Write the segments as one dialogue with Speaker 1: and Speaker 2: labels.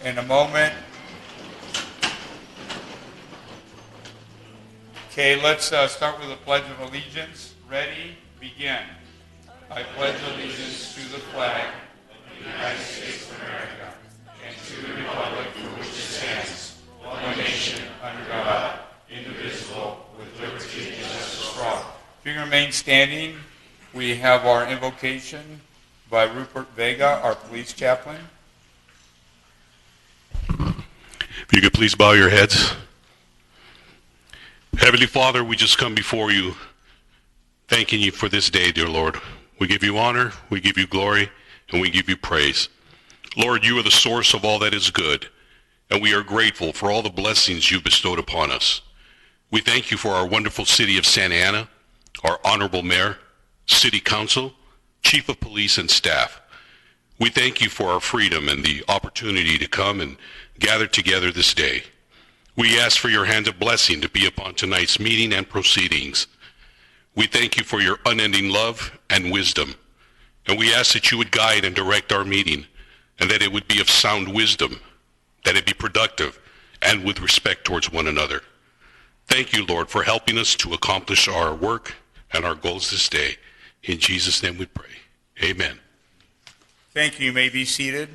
Speaker 1: in a moment. Okay, let's start with the Pledge of Allegiance. Ready? Begin. I pledge allegiance to the flag of the United States of America and to the republic for which it stands, one nation, under God, indivisible, with liberty and justice for all. If you can remain standing, we have our invocation by Rupert Vega, our police chaplain.
Speaker 2: If you could please bow your heads. Heavenly Father, we just come before you, thanking you for this day, dear Lord. We give you honor, we give you glory, and we give you praise. Lord, you are the source of all that is good, and we are grateful for all the blessings you bestowed upon us. We thank you for our wonderful city of Santa Ana, our honorable mayor, city council, chief of police, and staff. We thank you for our freedom and the opportunity to come and gather together this day. We ask for your hand of blessing to be upon tonight's meeting and proceedings. We thank you for your unending love and wisdom, and we ask that you would guide and direct our meeting, and that it would be of sound wisdom, that it be productive, and with respect towards one another. Thank you, Lord, for helping us to accomplish our work and our goals this day. In Jesus' name we pray. Amen.
Speaker 1: Thank you. You may be seated.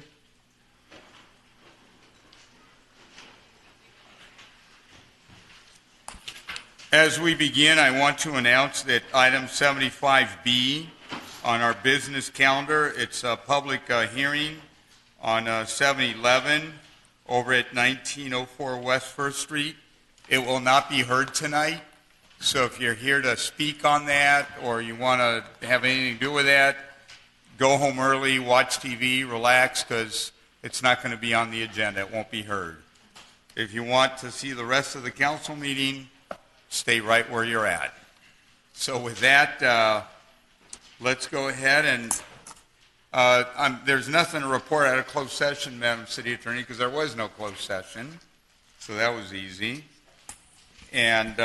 Speaker 1: As we begin, I want to announce that item 75B on our business calendar, it's a public hearing on 7-11 over at 1904 West 1st Street. It will not be heard tonight, so if you're here to speak on that or you want to have anything to do with that, go home early, watch TV, relax, because it's not going to be on the agenda. It won't be heard. If you want to see the rest of the council meeting, stay right where you're at. So with that, let's go ahead and there's nothing to report out of closed session, Madam City Attorney, because there was no closed session. So that was easy. And,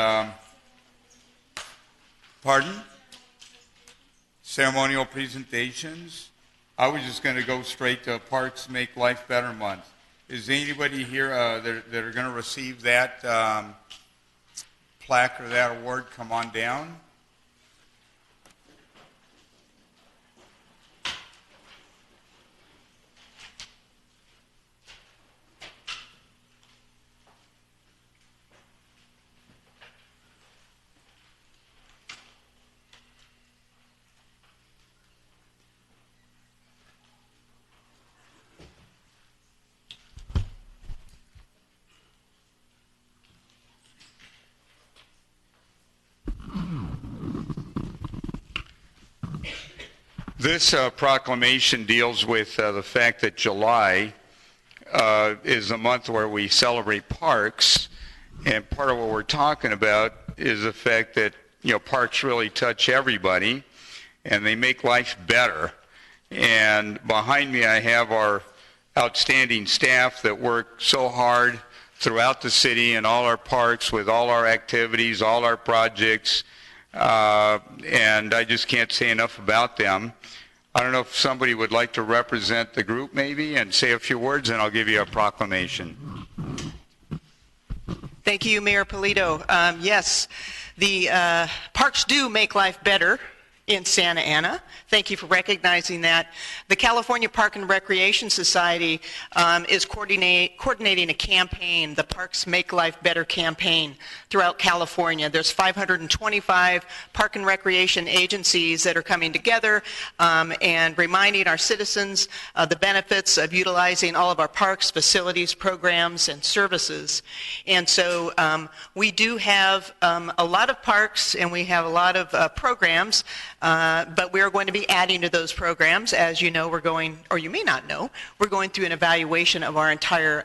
Speaker 1: pardon? Ceremonial presentations. I was just going to go straight to Parks Make Life Better Month. Is anybody here that are going to receive that plaque or that award? Come on down. This proclamation deals with the fact that July is a month where we celebrate parks, and part of what we're talking about is the fact that parks really touch everybody, and they make life better. And behind me I have our outstanding staff that work so hard throughout the city and all our parks with all our activities, all our projects, and I just can't say enough about them. I don't know if somebody would like to represent the group maybe and say a few words, and I'll give you a proclamation.
Speaker 3: Thank you, Mayor Polito. Yes, the parks do make life better in Santa Ana. Thank you for recognizing that. The California Park and Recreation Society is coordinating a campaign, the Parks Make Life Better campaign, throughout California. There's 525 park and recreation agencies that are coming together and reminding our citizens the benefits of utilizing all of our parks, facilities, programs, and services. And so we do have a lot of parks and we have a lot of programs, but we are going to be adding to those programs. As you know, we're going, or you may not know, we're going through an evaluation of our entire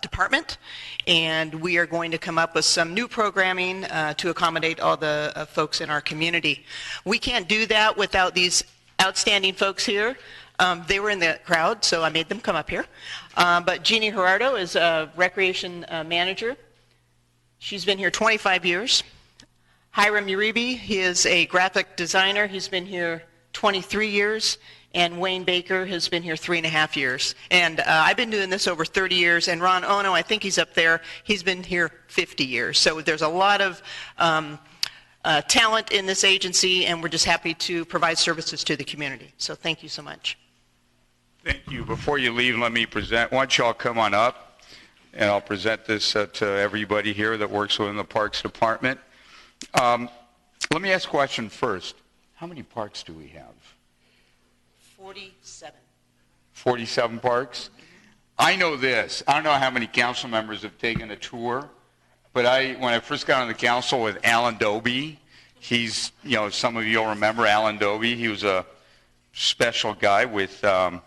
Speaker 3: department, and we are going to come up with some new programming to accommodate all the folks in our community. We can't do that without these outstanding folks here. They were in the crowd, so I made them come up here. But Jeannie Gerardo is a recreation manager. She's been here 25 years. Hiram Uribe, he is a graphic designer. He's been here 23 years, and Wayne Baker has been here 3.5 years. And I've been doing this over 30 years, and Ron Ono, I think he's up there, he's been here 50 years. So there's a lot of talent in this agency, and we're just happy to provide services to the community. So thank you so much.
Speaker 1: Thank you. Before you leave, let me present. Why don't you all come on up, and I'll present this to everybody here that works within the Parks Department. Let me ask a question first. How many parks do we have?
Speaker 3: 47.
Speaker 1: 47 parks? I know this. I don't know how many council members have taken a tour, but when I first got on the council with Alan Doby, he's, some of you will remember Alan Doby. He was a special guy with an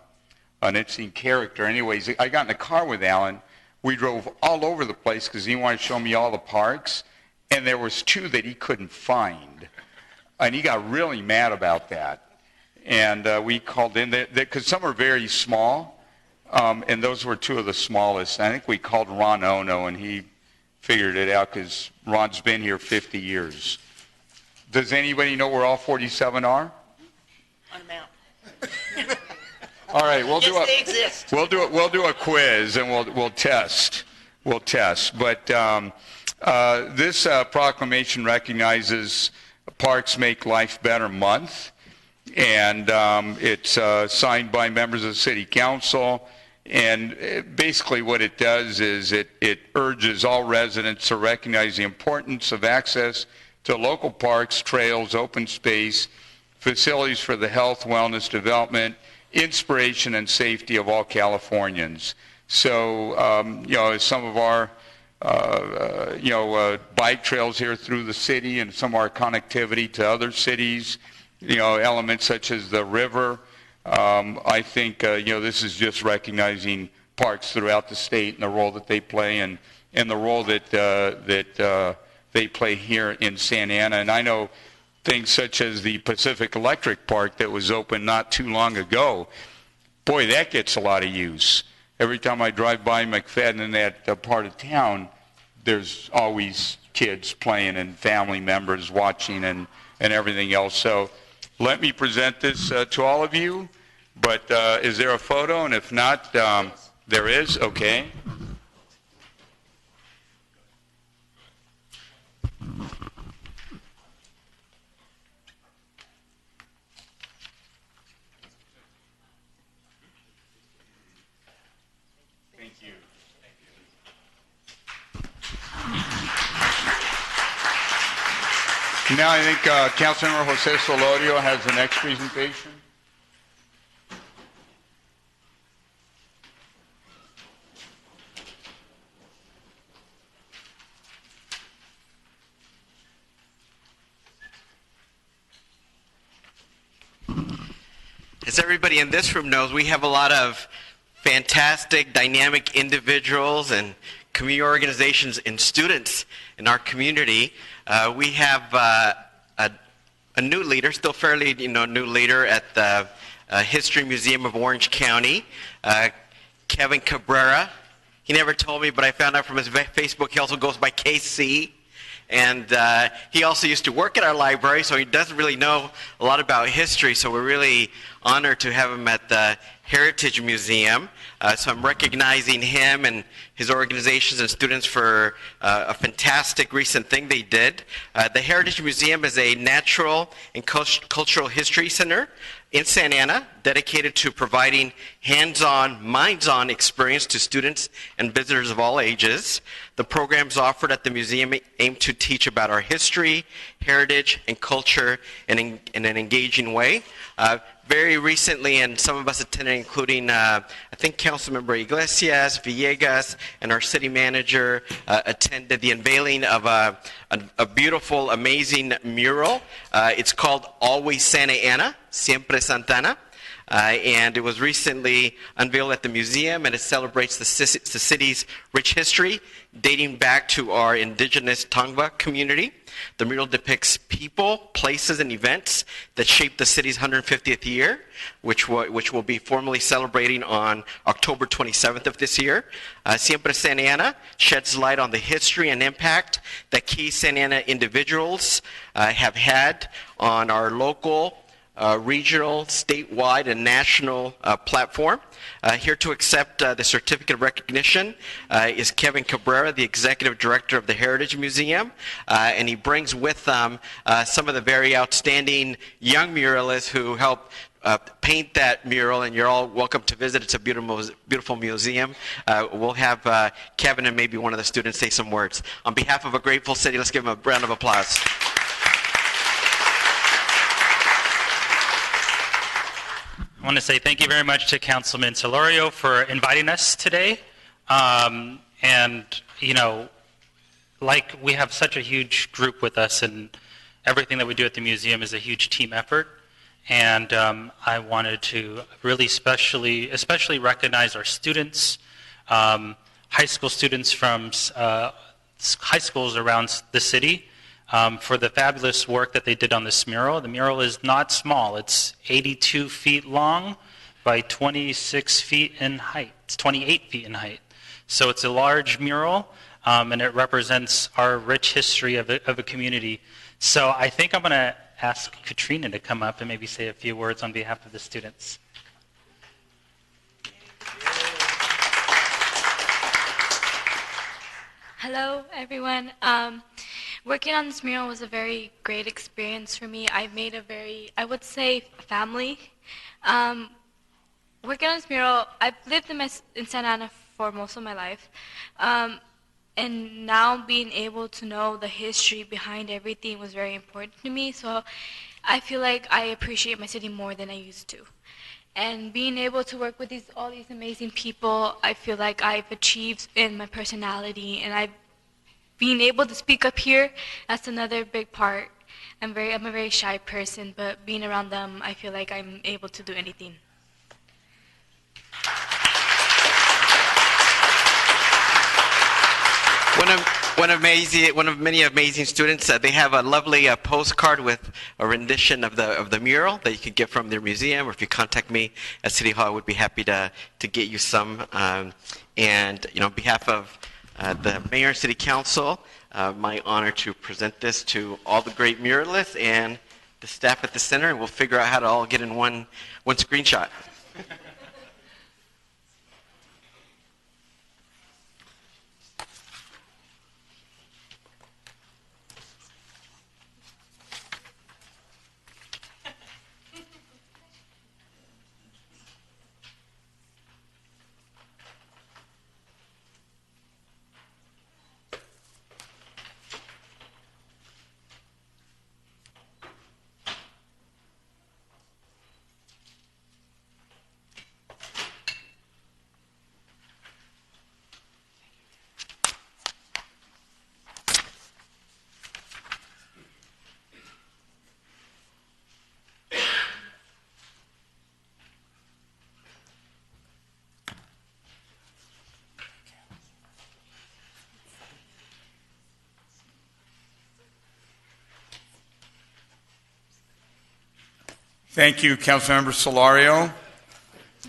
Speaker 1: interesting character. Anyways, I got in the car with Alan. We drove all over the place because he wanted to show me all the parks, and there was 2 that he couldn't find. And he got really mad about that. And we called in, because some are very small, and those were 2 of the smallest. I think we called Ron Ono, and he figured it out because Ron's been here 50 years. Does anybody know where all 47 are?
Speaker 3: On a map.
Speaker 1: All right,
Speaker 3: They exist.
Speaker 1: We'll do a quiz, and we'll test. We'll test. But this proclamation recognizes Parks Make Life Better Month, and it's signed by members of the City Council. And basically what it does is it urges all residents to recognize the importance of access to local parks, trails, open space, facilities for the health, wellness, development, inspiration, and safety of all Californians. So, some of our, bike trails here through the city and some of our connectivity to other cities, elements such as the river, I think, this is just recognizing parks throughout the state and the role that they play and the role that they play here in Santa Ana. And I know things such as the Pacific Electric Park that was open not too long ago. Boy, that gets a lot of use. Every time I drive by McFadden in that part of town, there's always kids playing and family members watching and everything else. So let me present this to all of you. But is there a photo? And if not, there is. Okay. Thank you. Now I think Councilmember Jose Solorio has the next presentation.
Speaker 4: As everybody in this room knows, we have a lot of fantastic, dynamic individuals and community organizations and students in our community. We have a new leader, still fairly new leader at the History Museum of Orange County, Kevin Cabrera. He never told me, but I found out from his Facebook he also goes by KC. And he also used to work at our library, so he doesn't really know a lot about history. So we're really honored to have him at the Heritage Museum. So I'm recognizing him and his organizations and students for a fantastic recent thing they did. The Heritage Museum is a natural and cultural history center in Santa Ana, dedicated to providing hands-on, minds-on experience to students and visitors of all ages. The programs offered at the museum aim to teach about our history, heritage, and culture in an engaging way. Very recently, and some of us attended, including I think Councilmember Iglesias, Villegas, and our city manager attended the unveiling of a beautiful, amazing mural. It's called Always Santa Ana, Siempre Santana. And it was recently unveiled at the museum, and it celebrates the city's rich history dating back to our indigenous Tongva community. The mural depicts people, places, and events that shaped the city's 150th year, which will be formally celebrating on October 27th of this year. Siempre Santa Ana sheds light on the history and impact that key Santa Ana individuals have had on our local regional, statewide, and national platform. Here to accept the certificate of recognition is Kevin Cabrera, the Executive Director of the Heritage Museum, and he brings with them some of the very outstanding young muralists who helped paint that mural, and you're all welcome to visit. It's a beautiful museum. We'll have Kevin and maybe one of the students say some words. On behalf of a grateful city, let's give him a round of applause.
Speaker 5: I want to say thank you very much to Councilman Solorio for inviting us today. And, you know, like we have such a huge group with us, and everything that we do at the museum is a huge team effort. And I wanted to really especially recognize our students, high school students from high schools around the city, for the fabulous work that they did on this mural. The mural is not small. It's 82 feet long by 26 feet in height. It's 28 feet in height. So it's a large mural, and it represents our rich history of a community. So I think I'm going to ask Katrina to come up and maybe say a few words on behalf of the students.
Speaker 6: Hello, everyone. Working on this mural was a very great experience for me. I made I would say, family. Working on this mural, I've lived in Santa Ana for most of my life. And now being able to know the history behind everything was very important to me. So I feel like I appreciate my city more than I used to. And being able to work with all these amazing people, I feel like I've achieved in my personality, and being able to speak up here, that's another big part. I'm a very shy person, but being around them, I feel like I'm able to do anything.
Speaker 4: One of many amazing students. They have a lovely postcard with a rendition of the mural that you can get from their museum, or if you contact me at City Hall, I would be happy to get you some. And on behalf of the Mayor and City Council, my honor to present this to all the great muralists and the staff at the center, and we'll figure out how to all get in one screenshot.
Speaker 1: Thank you, Councilmember Solorio.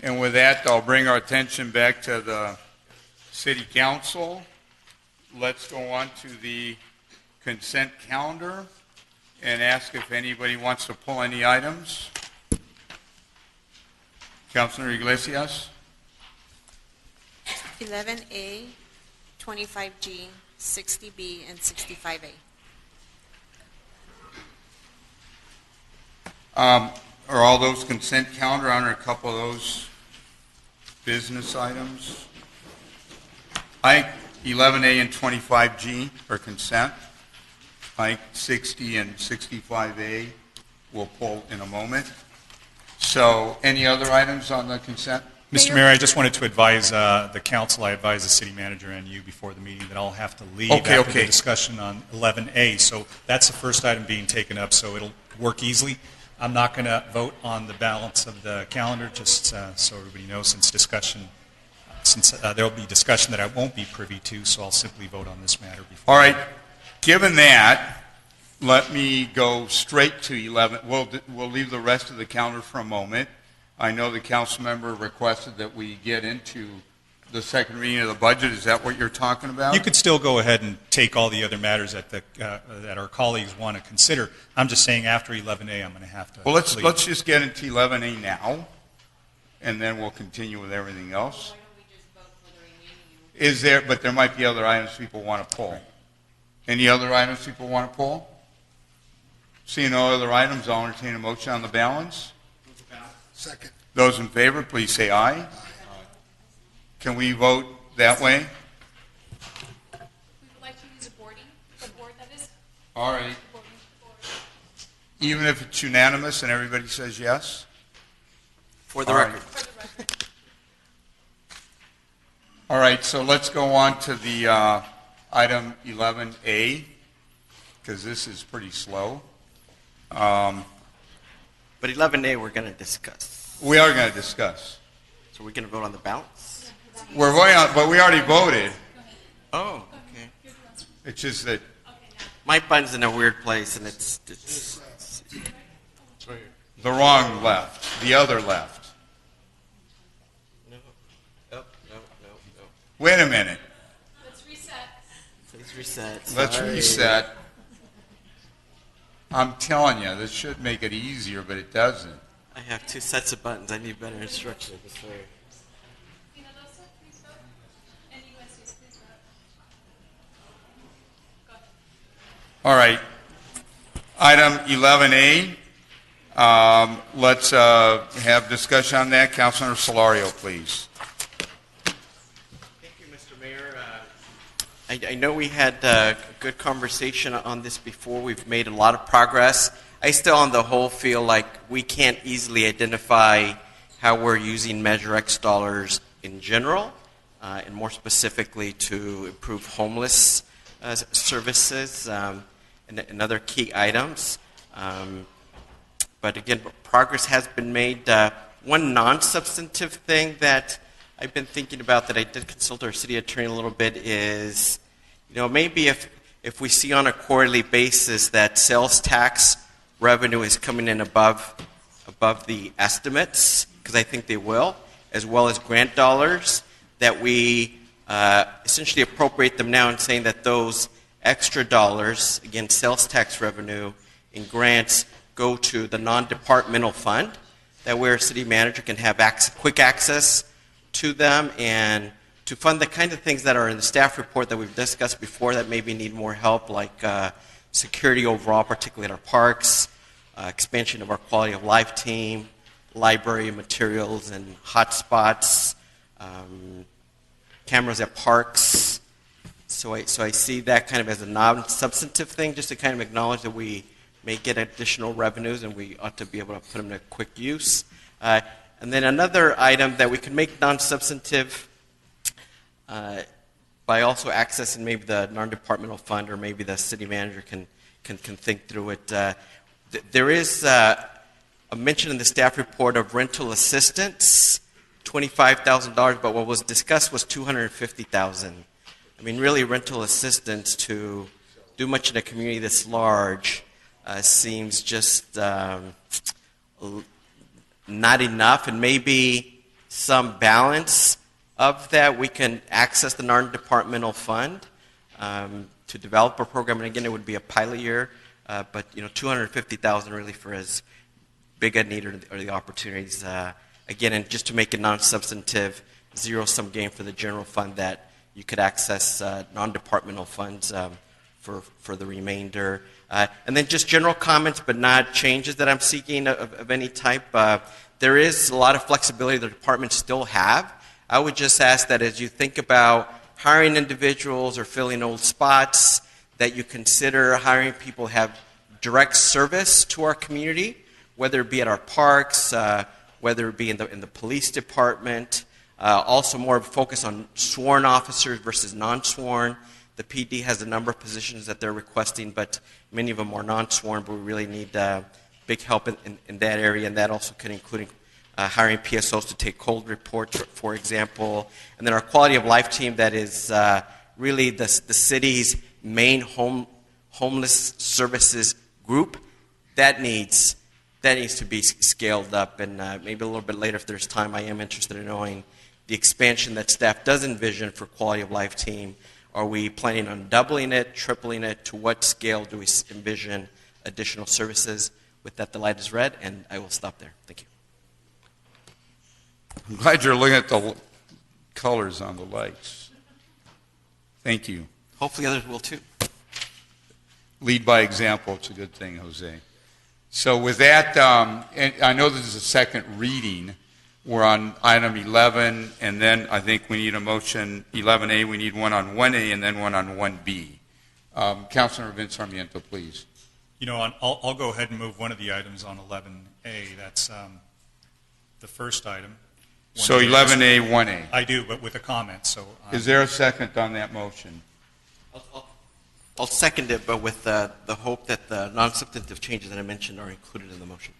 Speaker 1: And with that, I'll bring our attention back to the City Council. Let's go on to the consent calendar and ask if anybody wants to pull any items. Councilor Iglesias.
Speaker 7: 11A, 25G, 60B, and 65A.
Speaker 1: Are all those consent calendar under a couple of those business items? 11A and 25G are consent. 60 and 65A we'll pull in a moment. So any other items on the consent?
Speaker 8: Mr. Mayor, I just wanted to advise the council, I advised the city manager and you before the meeting that I'll have to leave after the discussion on 11A. So that's the first item being taken up, so it'll work easily. I'm not going to vote on the balance of the calendar, just so everybody knows, since there will be discussion that I won't be privy to, so I'll simply vote on this matter before.
Speaker 1: All right. Given that, let me go straight to 11. We'll leave the rest of the calendar for a moment. I know the council member requested that we get into the second reading of the budget. Is that what you're talking about?
Speaker 8: You could still go ahead and take all the other matters that our colleagues want to consider. I'm just saying after 11A, I'm going to have to
Speaker 1: Well,
Speaker 8: leave.
Speaker 1: let's just get into 11A now, and then we'll continue with everything else. But there might be other items people want to pull. Any other items people want to pull? Seeing no other items, I'll entertain a motion on the balance.
Speaker 9: Second.
Speaker 1: Those in favor, please say aye. Can we vote that way?
Speaker 10: We would like to use a board, that is.
Speaker 1: All right. Even if it's unanimous and everybody says yes?
Speaker 4: For the
Speaker 1: All
Speaker 4: record.
Speaker 1: right. All right, so let's go on to the item 11A, because this is pretty slow.
Speaker 4: But 11A we're going to discuss.
Speaker 1: We are going to discuss.
Speaker 4: So we're going to vote on the balance?
Speaker 1: We're voting on, but we already voted.
Speaker 4: Oh, okay.
Speaker 1: It's just that
Speaker 4: My button's in a weird place, and it's
Speaker 1: the wrong left, the other left.
Speaker 4: no. Oh, no.
Speaker 1: Wait a minute.
Speaker 10: Let's reset.
Speaker 4: Please reset.
Speaker 1: Let's
Speaker 4: Sorry.
Speaker 1: reset. I'm telling you, this should make it easier, but it doesn't.
Speaker 4: I have two sets of buttons. I need better instructions. Sorry.
Speaker 10: Please vote. And USC's, please vote. Go ahead.
Speaker 1: All right. Item 11A. Let's have discussion on that. Councilor Solario, please.
Speaker 4: Thank you, Mr. Mayor. I know we had a good conversation on this before. We've made a lot of progress. I still, on the whole, feel like we can't easily identify how we're using Measure X dollars in general, and more specifically to improve homeless services and other key items. But again, progress has been made. One non-substantive thing that I've been thinking about that I did consult our city attorney a little bit is, maybe if we see on a quarterly basis that sales tax revenue is coming in above the estimates, because I think they will, as well as grant dollars, that we essentially appropriate them now and saying that those extra dollars, again, sales tax revenue and grants, go to the non-departmental fund, that where a city manager can have quick access to them and to fund the kind of things that are in the staff report that we've discussed before that maybe need more help, like security overall, particularly at our parks, expansion of our quality of life team, library materials and hotspots, cameras at parks. So I see that kind of as a non-substantive thing, just to kind of acknowledge that we may get additional revenues and we ought to be able to put them to quick use. And then another item that we can make non-substantive by also accessing maybe the non-departmental fund, or maybe the city manager can think through it. There is a mention in the staff report of rental assistance, $25,000, but what was discussed was $250,000. I mean, really, rental assistance to do much in a community this large seems just not enough, and maybe some balance of that. We can access the non-departmental fund to develop a program, and again, it would be a pilot year, but $250,000 really for as big a need or the opportunities. Again, and just to make it non-substantive, zero-sum game for the general fund, that you could access non-departmental funds for the remainder. And then just general comments, but not changes that I'm seeking of any type. There is a lot of flexibility the departments still have. I would just ask that as you think about hiring individuals or filling old spots, that you consider hiring people who have direct service to our community, whether it be at our parks, whether it be in the police department. Also more of a focus on sworn officers versus non-sworn. The PD has a number of positions that they're requesting, but many of them are non-sworn, but we really need big help in that area, and that also could include hiring PSOs to take cold reports, for example. And then our quality of life team, that is really the city's main homeless services group, that needs to be scaled up. And maybe a little bit later, if there's time, I am interested in knowing the expansion that staff does envision for quality of life team, are we planning on doubling it, tripling it? To what scale do we envision additional services? With that, the light is red, and I will stop there. Thank you.
Speaker 1: I'm glad you're looking at the colors on the lights. Thank you.
Speaker 4: Hopefully others will too.
Speaker 1: Lead by example. It's a good thing, Jose. So with that, and I know this is a second reading. We're on item 11, and then I think we need a motion, 11A, we need one on 1A and then one on 1B. Councilor Vince Sarmiento, please.
Speaker 8: You know, I'll go ahead and move one of the items on 11A. That's the first item.
Speaker 1: So 11A, 1A.
Speaker 8: I do, but with a comment. So
Speaker 1: is there a second on that motion?
Speaker 4: I'll second it, but with the hope that the non-substantive changes that I mentioned are included in the motion.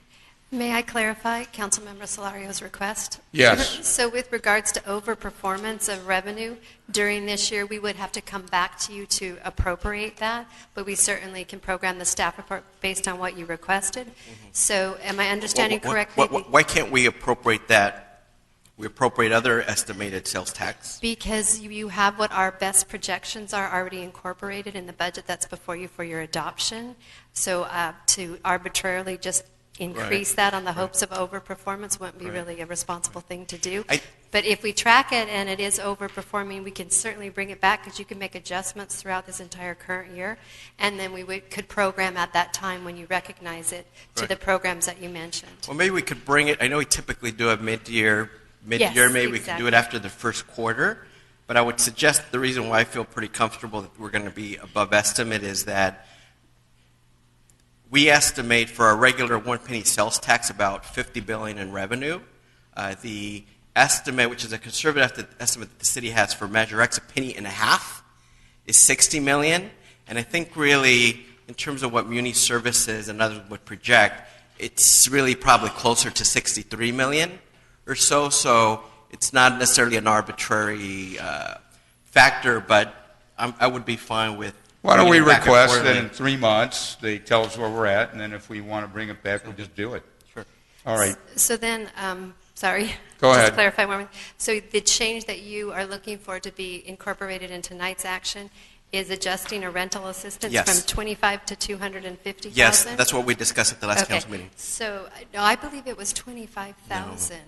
Speaker 9: May I clarify Councilmember Solario's request?
Speaker 1: Yes.
Speaker 9: So with regards to overperformance of revenue during this year, we would have to come back to you to appropriate that, but we certainly can program the staff report based on what you requested. Mm-hmm. So am I understanding correctly?
Speaker 4: Why can't we appropriate that? We appropriate other estimated sales tax?
Speaker 9: Because you have what our best projections are already incorporated in the budget that's before you for your adoption. So to arbitrarily just increase that on the hopes of overperformance wouldn't be really a responsible thing to do. But if we track it and it is overperforming, we can certainly bring it back because you can make adjustments throughout this entire current year. And then we could program at that time when you recognize it to the programs that you mentioned.
Speaker 4: Well, maybe we could bring it. I know we typically do a mid-year.
Speaker 9: Yes,
Speaker 4: Maybe we could do it after the first quarter. But I would suggest the reason why I feel pretty comfortable that we're going to be above estimate is that we estimate for a regular 1 penny sales tax about $50 billion in revenue. The estimate, which is a conservative estimate that the city has for Measure X, $0.015, is $60 million. And I think really, in terms of what Muni Services and others would project, it's really probably closer to $63 million or so. So it's not necessarily an arbitrary factor, but I would be fine with.
Speaker 1: Why don't we request that in 3 months they tell us where we're at, and then if we want to bring it back, we'll just do it.
Speaker 4: Sure.
Speaker 1: All right.
Speaker 9: So then, sorry.
Speaker 1: Go ahead.
Speaker 9: Just clarify one more. So the change that you are looking for to be incorporated in tonight's action is adjusting a rental assistance from 25 to 250,000?
Speaker 4: Yes, that's what we discussed at the last council meeting.
Speaker 9: So no, I believe it was 25,000.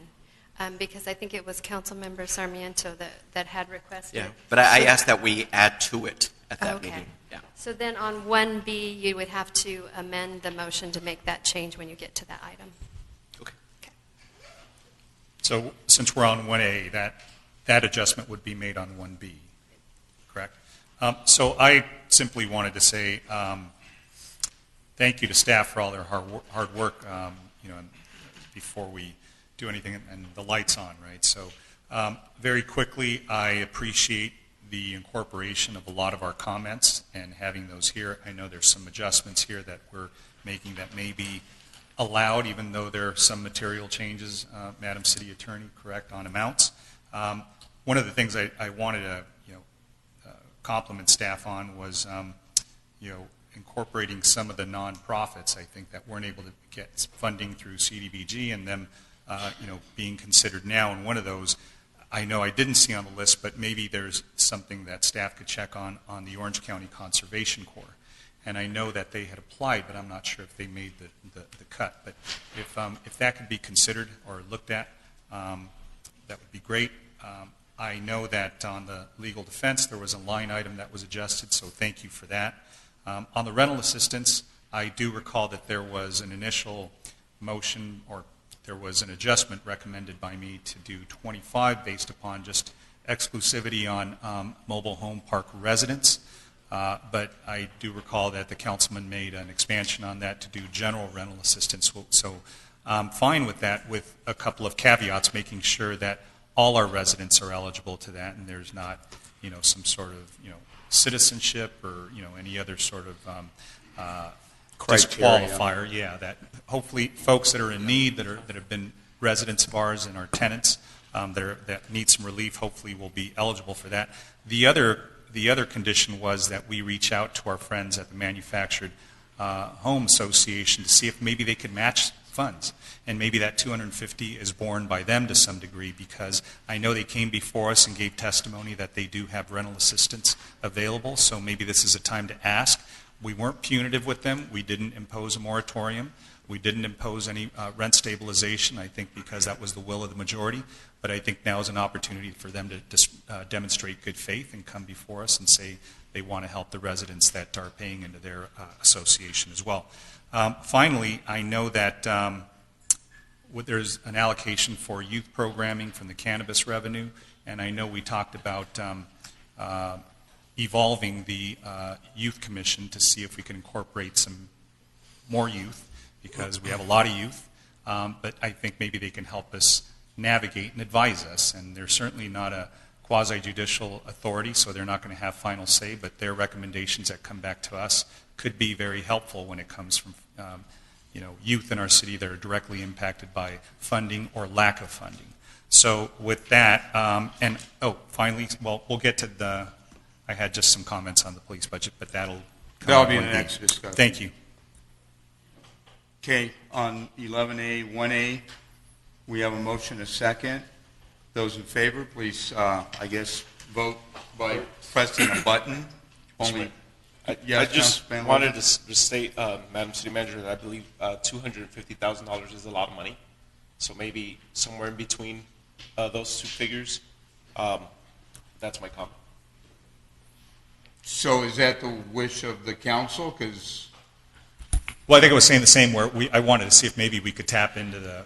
Speaker 9: Because I think it was Councilmember Sarmiento that had requested.
Speaker 4: Yeah, but I asked that we add to it at that meeting. Yeah.
Speaker 9: So then on 1B, you would have to amend the motion to make that change when you get to that item.
Speaker 4: Okay.
Speaker 8: So since we're on 1A, that adjustment would be made on 1B, correct? So I simply wanted to say thank you to staff for all their hard work, before we do anything, and the light's on, right? So very quickly, I appreciate the incorporation of a lot of our comments and having those here. I know there's some adjustments here that we're making that may be allowed, even though there are some material changes, Madam City Attorney, correct, on amounts. One of the things I wanted to compliment staff on was incorporating some of the nonprofits, I think, that weren't able to get funding through CDBG, and them being considered now. And one of those, I know I didn't see on the list, but maybe there's something that staff could check on the Orange County Conservation Corps. And I know that they had applied, but I'm not sure if they made the cut. But if that could be considered or looked at, that would be great. I know that on the legal defense, there was a line item that was adjusted, so thank you for that. On the rental assistance, I do recall that there was an initial motion, or there was an adjustment recommended by me to do 25 based upon just exclusivity on mobile home park residents. But I do recall that the councilman made an expansion on that to do general rental assistance. So I'm fine with that, with a couple of caveats, making sure that all our residents are eligible to that, and there's not, some sort of, citizenship or, any other sort of disqualifier. Yeah, that hopefully folks that are in need, that have been residents of ours and our tenants, that need some relief, hopefully will be eligible for that. The other condition was that we reach out to our friends at the Manufactured Home Association to see if maybe they could match funds. And maybe that 250 is borne by them to some degree, because I know they came before us and gave testimony that they do have rental assistance available, so maybe this is a time to ask. We weren't punitive with them. We didn't impose a moratorium. We didn't impose any rent stabilization, I think, because that was the will of the majority. But I think now is an opportunity for them to demonstrate good faith and come before us and say they want to help the residents that are paying into their association as well. Finally, I know that there's an allocation for youth programming from the cannabis revenue, and I know we talked about evolving the youth commission to see if we can incorporate some more youth, because we have a lot of youth, but I think maybe they can help us navigate and advise us, and they're certainly not a quasi-judicial authority, so they're not going to have final say, but their recommendations that come back to us could be very helpful when it comes from youth in our city that are directly impacted by funding or lack of funding. So with that, finally, we'll get to I had just some comments on the police budget, but that'll
Speaker 1: be the next discussion.
Speaker 8: Thank you.
Speaker 1: Okay, on 11A, 1A, we have a motion, a second. Those in favor, please, vote by pressing a button. Only.
Speaker 11: I just wanted to state, Madam City Manager, that I believe $250,000 is a lot of money. So maybe somewhere in between those two figures. That's my comment.
Speaker 1: So is that the wish of the council?
Speaker 8: Well, I think I was saying the same, where I wanted to see if maybe we could tap into the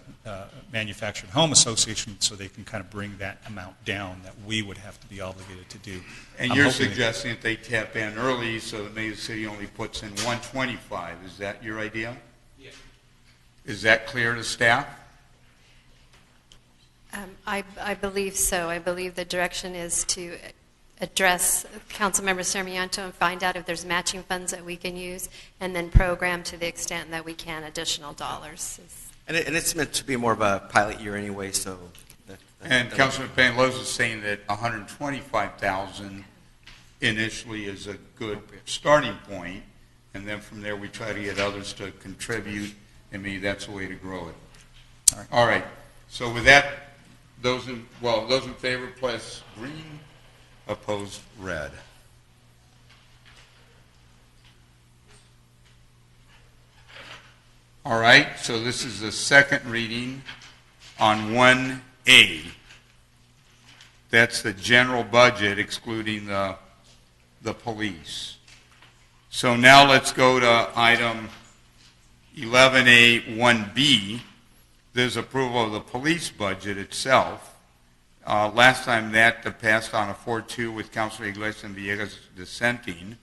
Speaker 8: Manufactured Home Association so they can kind of bring that amount down that we would have to be obligated to do.
Speaker 1: And you're suggesting that they tap in early so that maybe the city only puts in 125. Is that your idea?
Speaker 11: Yeah.
Speaker 1: Is that clear to staff?
Speaker 9: I believe so. I believe the direction is to address Councilmember Sarmiento and find out if there's matching funds that we can use, and then program to the extent that we can additional dollars.
Speaker 4: And it's meant to be more of a pilot year anyway, so.
Speaker 1: And Councilman Penaloza is saying that 125,000 initially is a good starting point, and then from there we try to get others to contribute, and maybe that's a way to grow it. All right. So with that, those in favor, press green. Opposed, red. All right, so this is the second reading on 1A. That's the general budget excluding the police. So now let's go to item 11A 1B. There's approval of the police budget itself. Last time that passed on a 4-2 with Councilor Iglesias and Villegas dissenting.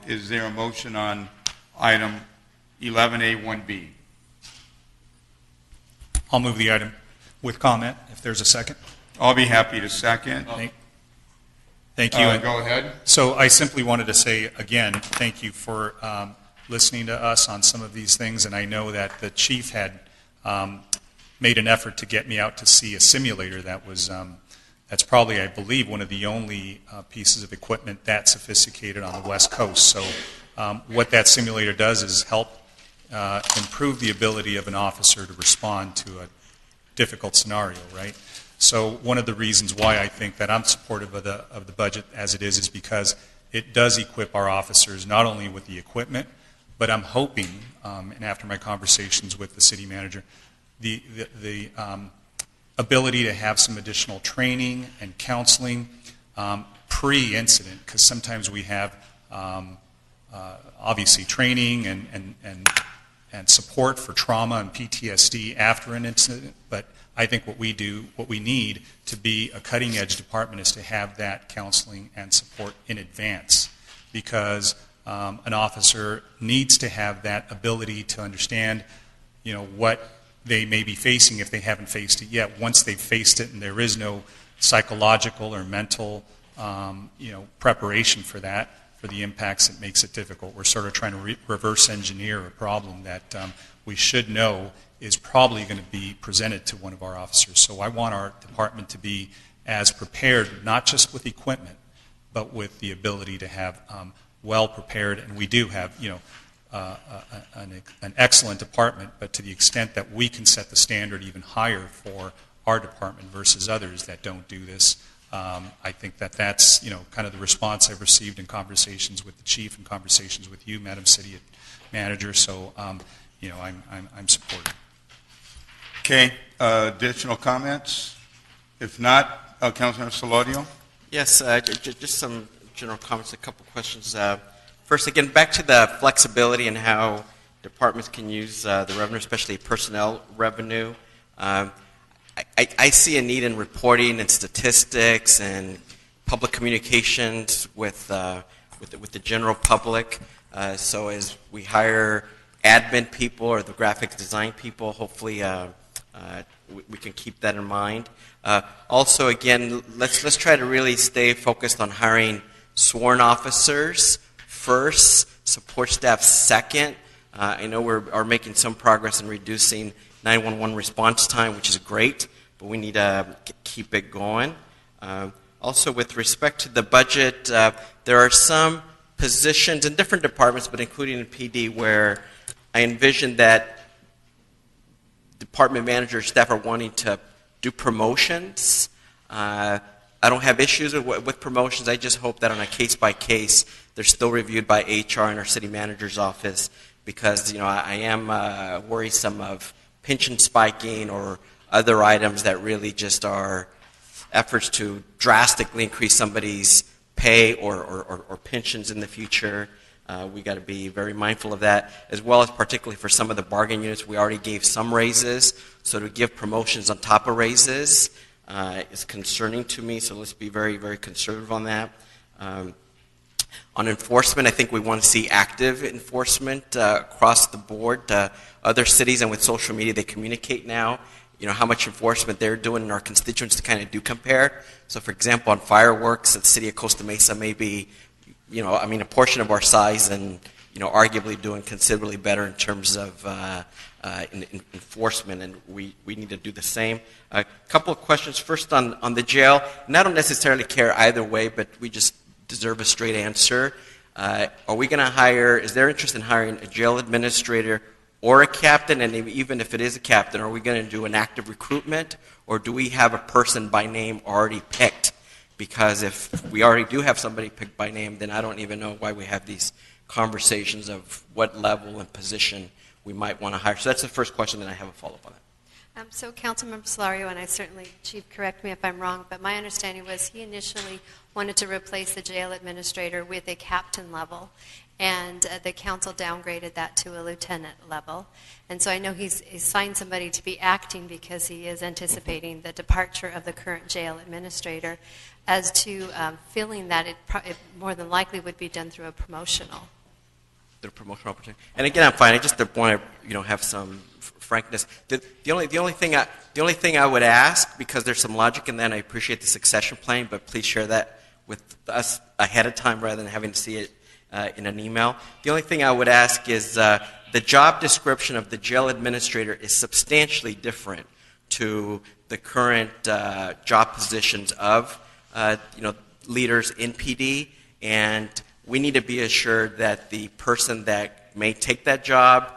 Speaker 1: Is there a motion on item 11A 1B?
Speaker 8: I'll move the item with comment, if there's a second.
Speaker 1: I'll be happy to second.
Speaker 8: Thank you.
Speaker 1: Go ahead.
Speaker 8: So I simply wanted to say, again, thank you for listening to us on some of these things, and I know that the chief had made an effort to get me out to see a simulator that was, that's probably, I believe, one of the only pieces of equipment that sophisticated on the West Coast. So what that simulator does is help improve the ability of an officer to respond to a difficult scenario, right? So one of the reasons why I think that I'm supportive of the budget as it is because it does equip our officers not only with the equipment, but I'm hoping, and after my conversations with the city manager, the ability to have some additional training and counseling pre-incident, because sometimes we have obviously training and support for trauma and PTSD after an incident, but I think what we need to be a cutting-edge department is to have that counseling and support in advance, because an officer needs to have that ability to understand, what they may be facing if they haven't faced it yet. Once they've faced it and there is no psychological or mental, preparation for that, for the impacts, it makes it difficult. We're sort of trying to reverse engineer a problem that we should know is probably going to be presented to one of our officers. So I want our department to be as prepared, not just with equipment, but with the ability to have well prepared, and we do have, an excellent department, but to the extent that we can set the standard even higher for our department versus others that don't do this, I think that that's, kind of the response I've received in conversations with the chief and conversations with you, Madam City Manager. So, I'm supportive.
Speaker 1: Okay, additional comments? If not, Councilor Solorio?
Speaker 4: Yes, just some general comments, a couple questions. First, again, back to the flexibility and how departments can use the revenue, especially personnel revenue. I see a need in reporting and statistics and public communications with the general public. So as we hire admin people or the graphics design people, hopefully we can keep that in mind. Also, again, let's try to really stay focused on hiring sworn officers first, support staff second. I know we're making some progress in reducing 911 response time, which is great, but we need to keep it going. Also, with respect to the budget, there are some positions in different departments, but including in PD, where I envision that department managers, staff are wanting to do promotions. I don't have issues with promotions. I just hope that on a case-by-case, they're still reviewed by HR and our city manager's office, because I am worrisome of pension spiking or other items that really just are efforts to drastically increase somebody's pay or pensions in the future. We got to be very mindful of that, as well as particularly for some of the bargain units. We already gave some raises, so to give promotions on top of raises is concerning to me, so let's be very, very conservative on that. On enforcement, I think we want to see active enforcement across the board. Other cities and with social media, they communicate now, how much enforcement they're doing, and our constituents to kind of do compare. So, for example, on fireworks, the city of Costa Mesa may be, a portion of our size and, arguably doing considerably better in terms of enforcement, and we need to do the same. A couple of questions. First on the jail, and I don't necessarily care either way, but we just deserve a straight answer. Are we going to hire, is there interest in hiring a jail administrator or a captain? And even if it is a captain, are we going to do an active recruitment, or do we have a person by name already picked? Because if we already do have somebody picked by name, then I don't even know why we have these conversations of what level and position we might want to hire. So that's the first question, then I have a follow-up on that.
Speaker 9: So Councilmember Solario, and I certainly, Chief, correct me if I'm wrong, but my understanding was he initially wanted to replace the jail administrator with a captain level, and the council downgraded that to a lieutenant level. And so I know he's signed somebody to be acting because he is anticipating the departure of the current jail administrator. As to feeling that it more than likely would be done through a promotional.
Speaker 4: The promotional opportunity. And again, I'm fine. I just want to have some frankness. The only thing I would ask, because there's some logic in that, and I appreciate the succession plan, but please share that with us ahead of time rather than having to see it in an email. The only thing I would ask is the job description of the jail administrator is substantially different to the current job positions of leaders in PD, and we need to be assured that the person that may take that job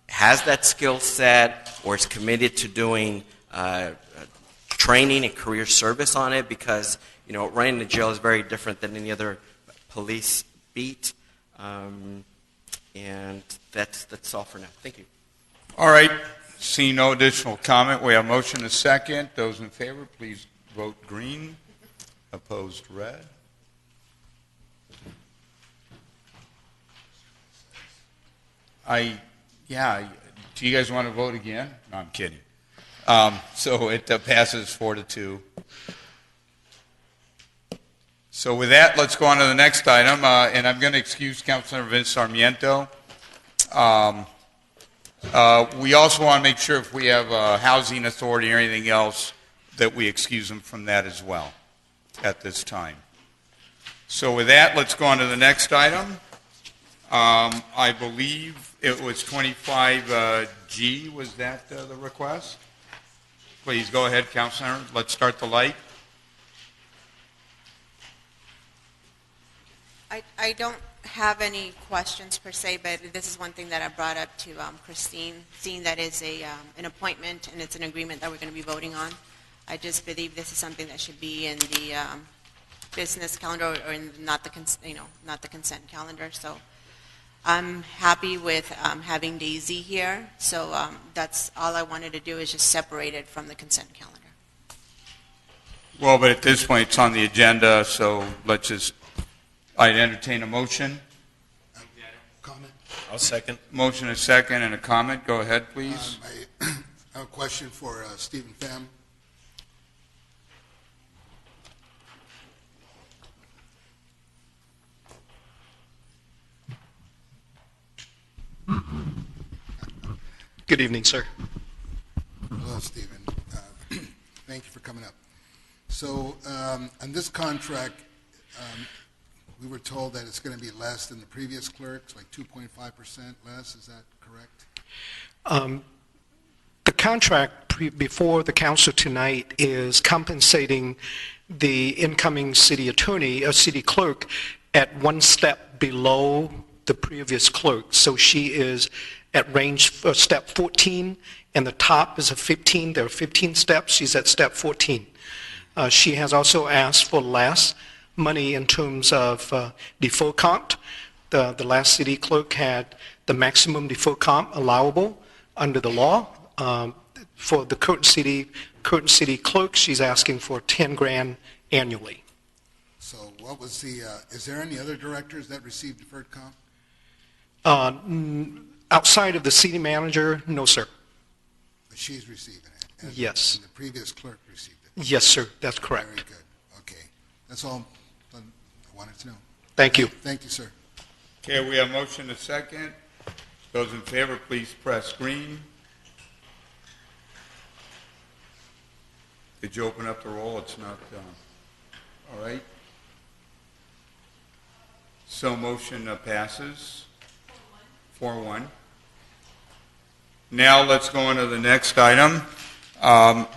Speaker 4: has that skill set or is committed to doing training and career service on it, because running the jail is very different than any other police beat, and that's all for now. Thank you.
Speaker 1: All right. Seeing no additional comment, we have motion and second. Those in favor, please vote green. Opposed, red. Do you guys want to vote again? No, I'm kidding. So it passes 4-2. So with that, let's go on to the next item, and I'm going to excuse Councilor Vince Sarmiento. We also want to make sure if we have a housing authority or anything else that we excuse them from that as well at this time. So with that, let's go on to the next item. I believe it was 25G. Was that the request? Please go ahead, Councilor. Let's start the light.
Speaker 7: I don't have any questions per se, but this is one thing that I brought up to Christine, seeing that is an appointment and it's an agreement that we're going to be voting on. I just believe this is something that should be in the business calendar or in not the not the consent calendar. So I'm happy with having Daisy here. So that's all I wanted to do is just separate it from the consent calendar.
Speaker 1: Well, but at this point, it's on the agenda, so let's just, I'd entertain a motion.
Speaker 12: Comment?
Speaker 11: I'll second.
Speaker 1: Motion, a second, and a comment. Go ahead, please.
Speaker 12: I have a question for Stephen Pham.
Speaker 13: Good evening, sir.
Speaker 12: Hello, Stephen. Thank you for coming up. So on this contract, we were told that it's going to be less than the previous clerks, like 2.5% less. Is that correct?
Speaker 13: The contract before the council tonight is compensating the incoming city attorney, or city clerk, at one step below the previous clerk. So she is at range for step 14, and the top is a 15. There are 15 steps. She's at step 14. She has also asked for less money in terms of default comp. The last city clerk had the maximum default comp allowable under the law. For the current city clerk, she's asking for 10 grand annually.
Speaker 12: So what was the, is there any other directors that received deferred comp?
Speaker 13: Outside of the city manager, no, sir.
Speaker 12: But she's receiving it?
Speaker 13: Yes.
Speaker 12: And the previous clerk received it?
Speaker 13: Yes, sir, that's correct.
Speaker 12: Very good. Okay. That's all I wanted to know.
Speaker 13: Thank you.
Speaker 12: Thank you, sir.
Speaker 1: Okay, we have motion, a second. Those in favor, please press green. Did you open up the roll? It's not done. All right. So motion passes 4-1. Now let's go on to the next item.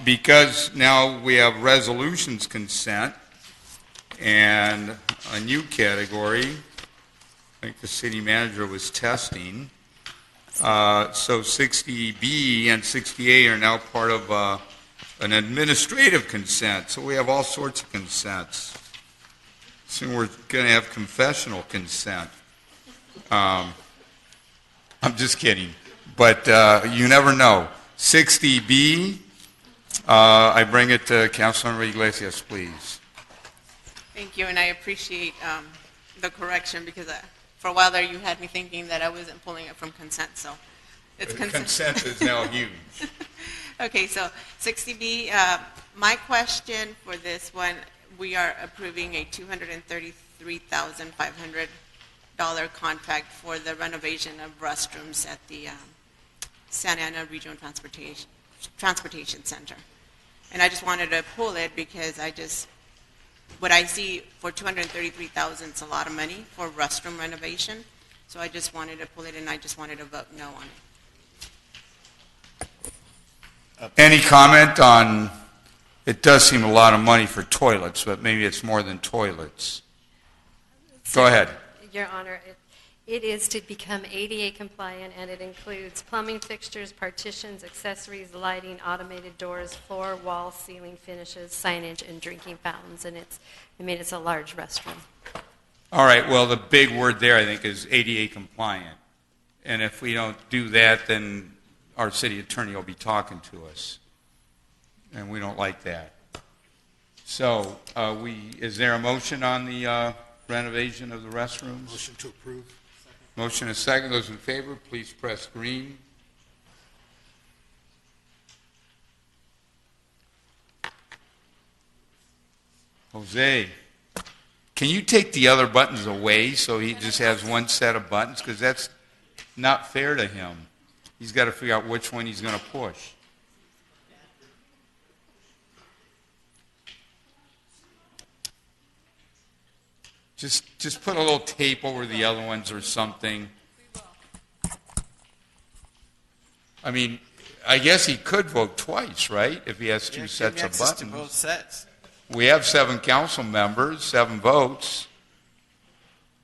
Speaker 1: Because now we have resolutions consent and a new category, I think the city manager was testing. So 60B and 60A are now part of an administrative consent. So we have all sorts of consents. Soon we're going to have confessional consent. I'm just kidding. But you never know. 60B, I bring it to Councilmember Iglesias, please.
Speaker 7: Thank you, and I appreciate the correction because for a while there you had me thinking that I wasn't pulling it from consent, so it's consent.
Speaker 1: Consent is now huge.
Speaker 7: Okay, so 60B, my question for this one, we are approving a $233,500 contract for the renovation of restrooms at the Santa Ana Regional Transportation Center. And I just wanted to pull it because what I see for $233,000 is a lot of money for restroom renovation. So I just wanted to pull it and I just wanted to vote no on it.
Speaker 1: Any comment on, it does seem a lot of money for toilets, but maybe it's more than toilets. Go ahead.
Speaker 9: Your Honor, it is to become ADA compliant, and it includes plumbing fixtures, partitions, accessories, lighting, automated doors, floor, wall, ceiling finishes, signage, and drinking fountains. And it's a large restroom.
Speaker 1: All right, well, the big word there, I think, is ADA compliant. And if we don't do that, then our city attorney will be talking to us. And we don't like that. So is there a motion on the renovation of the restrooms?
Speaker 12: Motion to approve.
Speaker 1: Motion is second. Those in favor, please press green. Jose, can you take the other buttons away so he just has one set of buttons? Because that's not fair to him. He's got to figure out which one he's going to push. Just put a little tape over the other ones or something. I mean, I guess he could vote twice, right? If he has two sets of buttons.
Speaker 4: To both sets.
Speaker 1: We have 7 council members, 7 votes.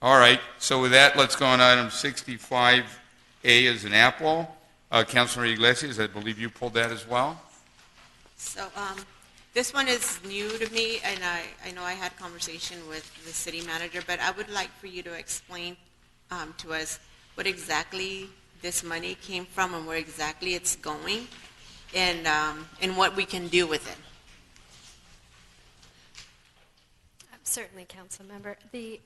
Speaker 1: All right, so with that, let's go on item 65A as an apple. Councilor Iglesias, I believe you pulled that as well?
Speaker 7: So this one is new to me, and I know I had conversation with the city manager, but I would like for you to explain to us what exactly this money came from and where exactly it's going, and what we can do with it.
Speaker 9: Certainly, Council Member. The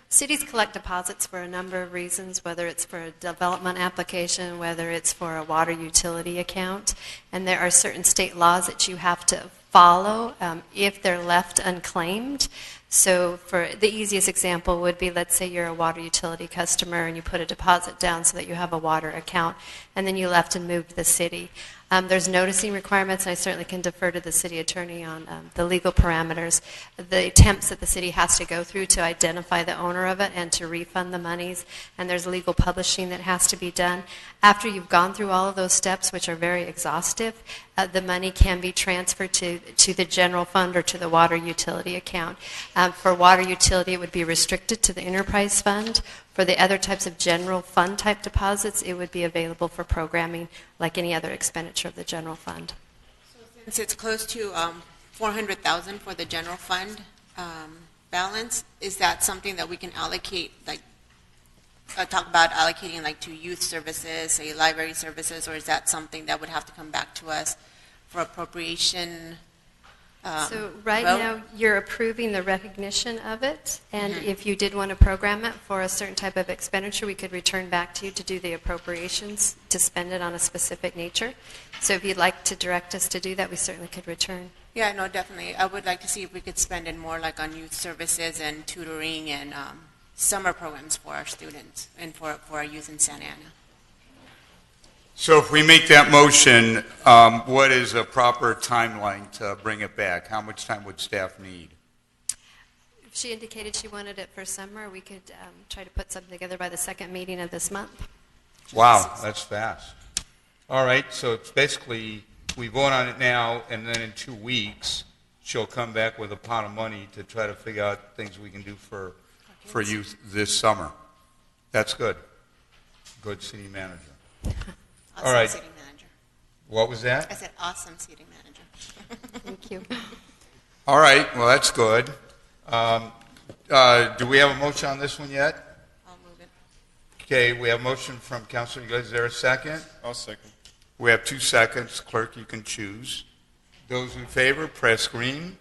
Speaker 9: cities collect deposits for a number of reasons, whether it's for a development application, whether it's for a water utility account, and there are certain state laws that you have to follow if they're left unclaimed. So for the easiest example would be, let's say you're a water utility customer and you put a deposit down so that you have a water account, and then you left and moved the city. There's noticing requirements, and I certainly can defer to the city attorney on the legal parameters, the attempts that the city has to go through to identify the owner of it and to refund the monies, and there's legal publishing that has to be done. After you've gone through all of those steps, which are very exhaustive, the money can be transferred to the general fund or to the water utility account. For water utility, it would be restricted to the enterprise fund. For the other types of general fund type deposits, it would be available for programming like any other expenditure of the general fund.
Speaker 7: So since it's close to $400,000 for the general fund balance, is that something that we can allocate, like talk about allocating like to youth services, say library services, or is that something that would have to come back to us for appropriation?
Speaker 9: So right
Speaker 7: vote?
Speaker 9: now, you're approving the recognition of it, and if you did want to program it for a certain type of expenditure, we could return back to you to do the appropriations to spend it on a specific nature. So if you'd like to direct us to do that, we certainly could return.
Speaker 7: Yeah, no, definitely. I would like to see if we could spend it more like on youth services and tutoring and summer programs for our students and for our youth in Santa Ana.
Speaker 1: So if we make that motion, what is a proper timeline to bring it back? How much time would staff need?
Speaker 9: If she indicated she wanted it for summer, we could try to put something together by the second meeting of this month.
Speaker 1: Wow, that's fast. All right, so it's basically, we vote on it now, and then in 2 weeks, she'll come back with a pot of money to try to figure out things we can do for youth this summer. That's good. Good city manager.
Speaker 7: Awesome.
Speaker 1: All right.
Speaker 7: City manager.
Speaker 1: What was that?
Speaker 7: I said awesome city manager.
Speaker 9: Thank you.
Speaker 1: All right, well, that's good. Do we have a motion on this one yet?
Speaker 7: I'll move it.
Speaker 1: Okay, we have a motion from Councilor Iglesias. Is there a second?
Speaker 11: I'll second.
Speaker 1: We have 2 seconds. Clerk, you can choose. Those in favor, press green.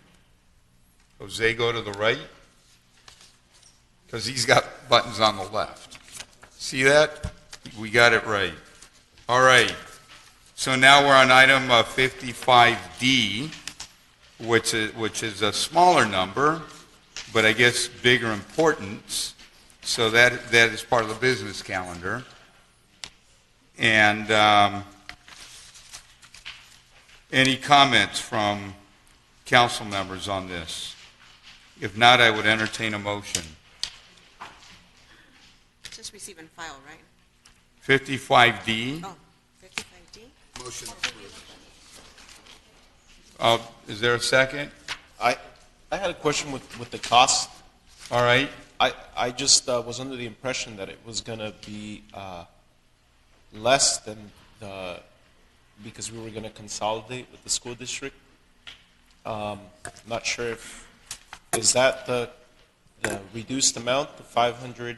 Speaker 1: Jose, go to the right. Because he's got buttons on the left. See that? We got it right. All right. So now we're on item 55D, which is a smaller number, but I guess bigger importance. So that is part of the business calendar. And any comments from council members on this? If not, I would entertain a motion.
Speaker 7: Just receive and file, right?
Speaker 1: 55D.
Speaker 7: Oh, 55D?
Speaker 12: Motion approved.
Speaker 1: Is there a second?
Speaker 11: I had a question with the cost.
Speaker 1: All right.
Speaker 11: I just was under the impression that it was going to be less than because we were going to consolidate with the school district. Not sure is that the reduced amount, the $500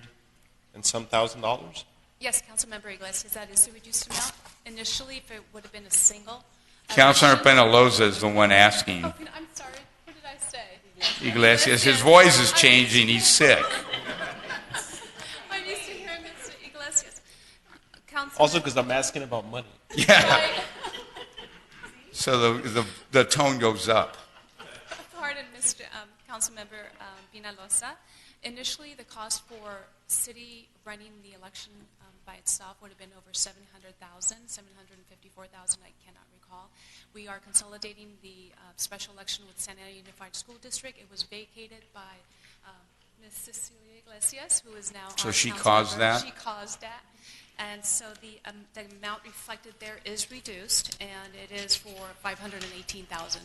Speaker 11: and some $1,000?
Speaker 10: Yes, Councilmember Iglesias, that is the reduced amount. Initially, if it would have been a single.
Speaker 1: Councilor Penaloza is the one asking.
Speaker 10: Oh, I'm sorry. What did I say?
Speaker 1: Iglesias, his voice is changing. He's sick.
Speaker 10: I'm used to hearing Mr. Iglesias.
Speaker 11: Also because I'm asking about money.
Speaker 1: Yeah. So the tone goes up.
Speaker 10: Pardon, Mr. Councilmember Penaloza. Initially, the cost for city running the election by itself would have been over $700,000, $754,000, I cannot recall. We are consolidating the special election with Santa Ana Unified School District. It was vacated by Ms. Cecilia Iglesias, who is now
Speaker 1: So
Speaker 10: our
Speaker 1: she
Speaker 10: council
Speaker 1: caused
Speaker 10: member.
Speaker 1: that?
Speaker 10: She caused that. And so the amount reflected there is reduced, and it is for $518,000.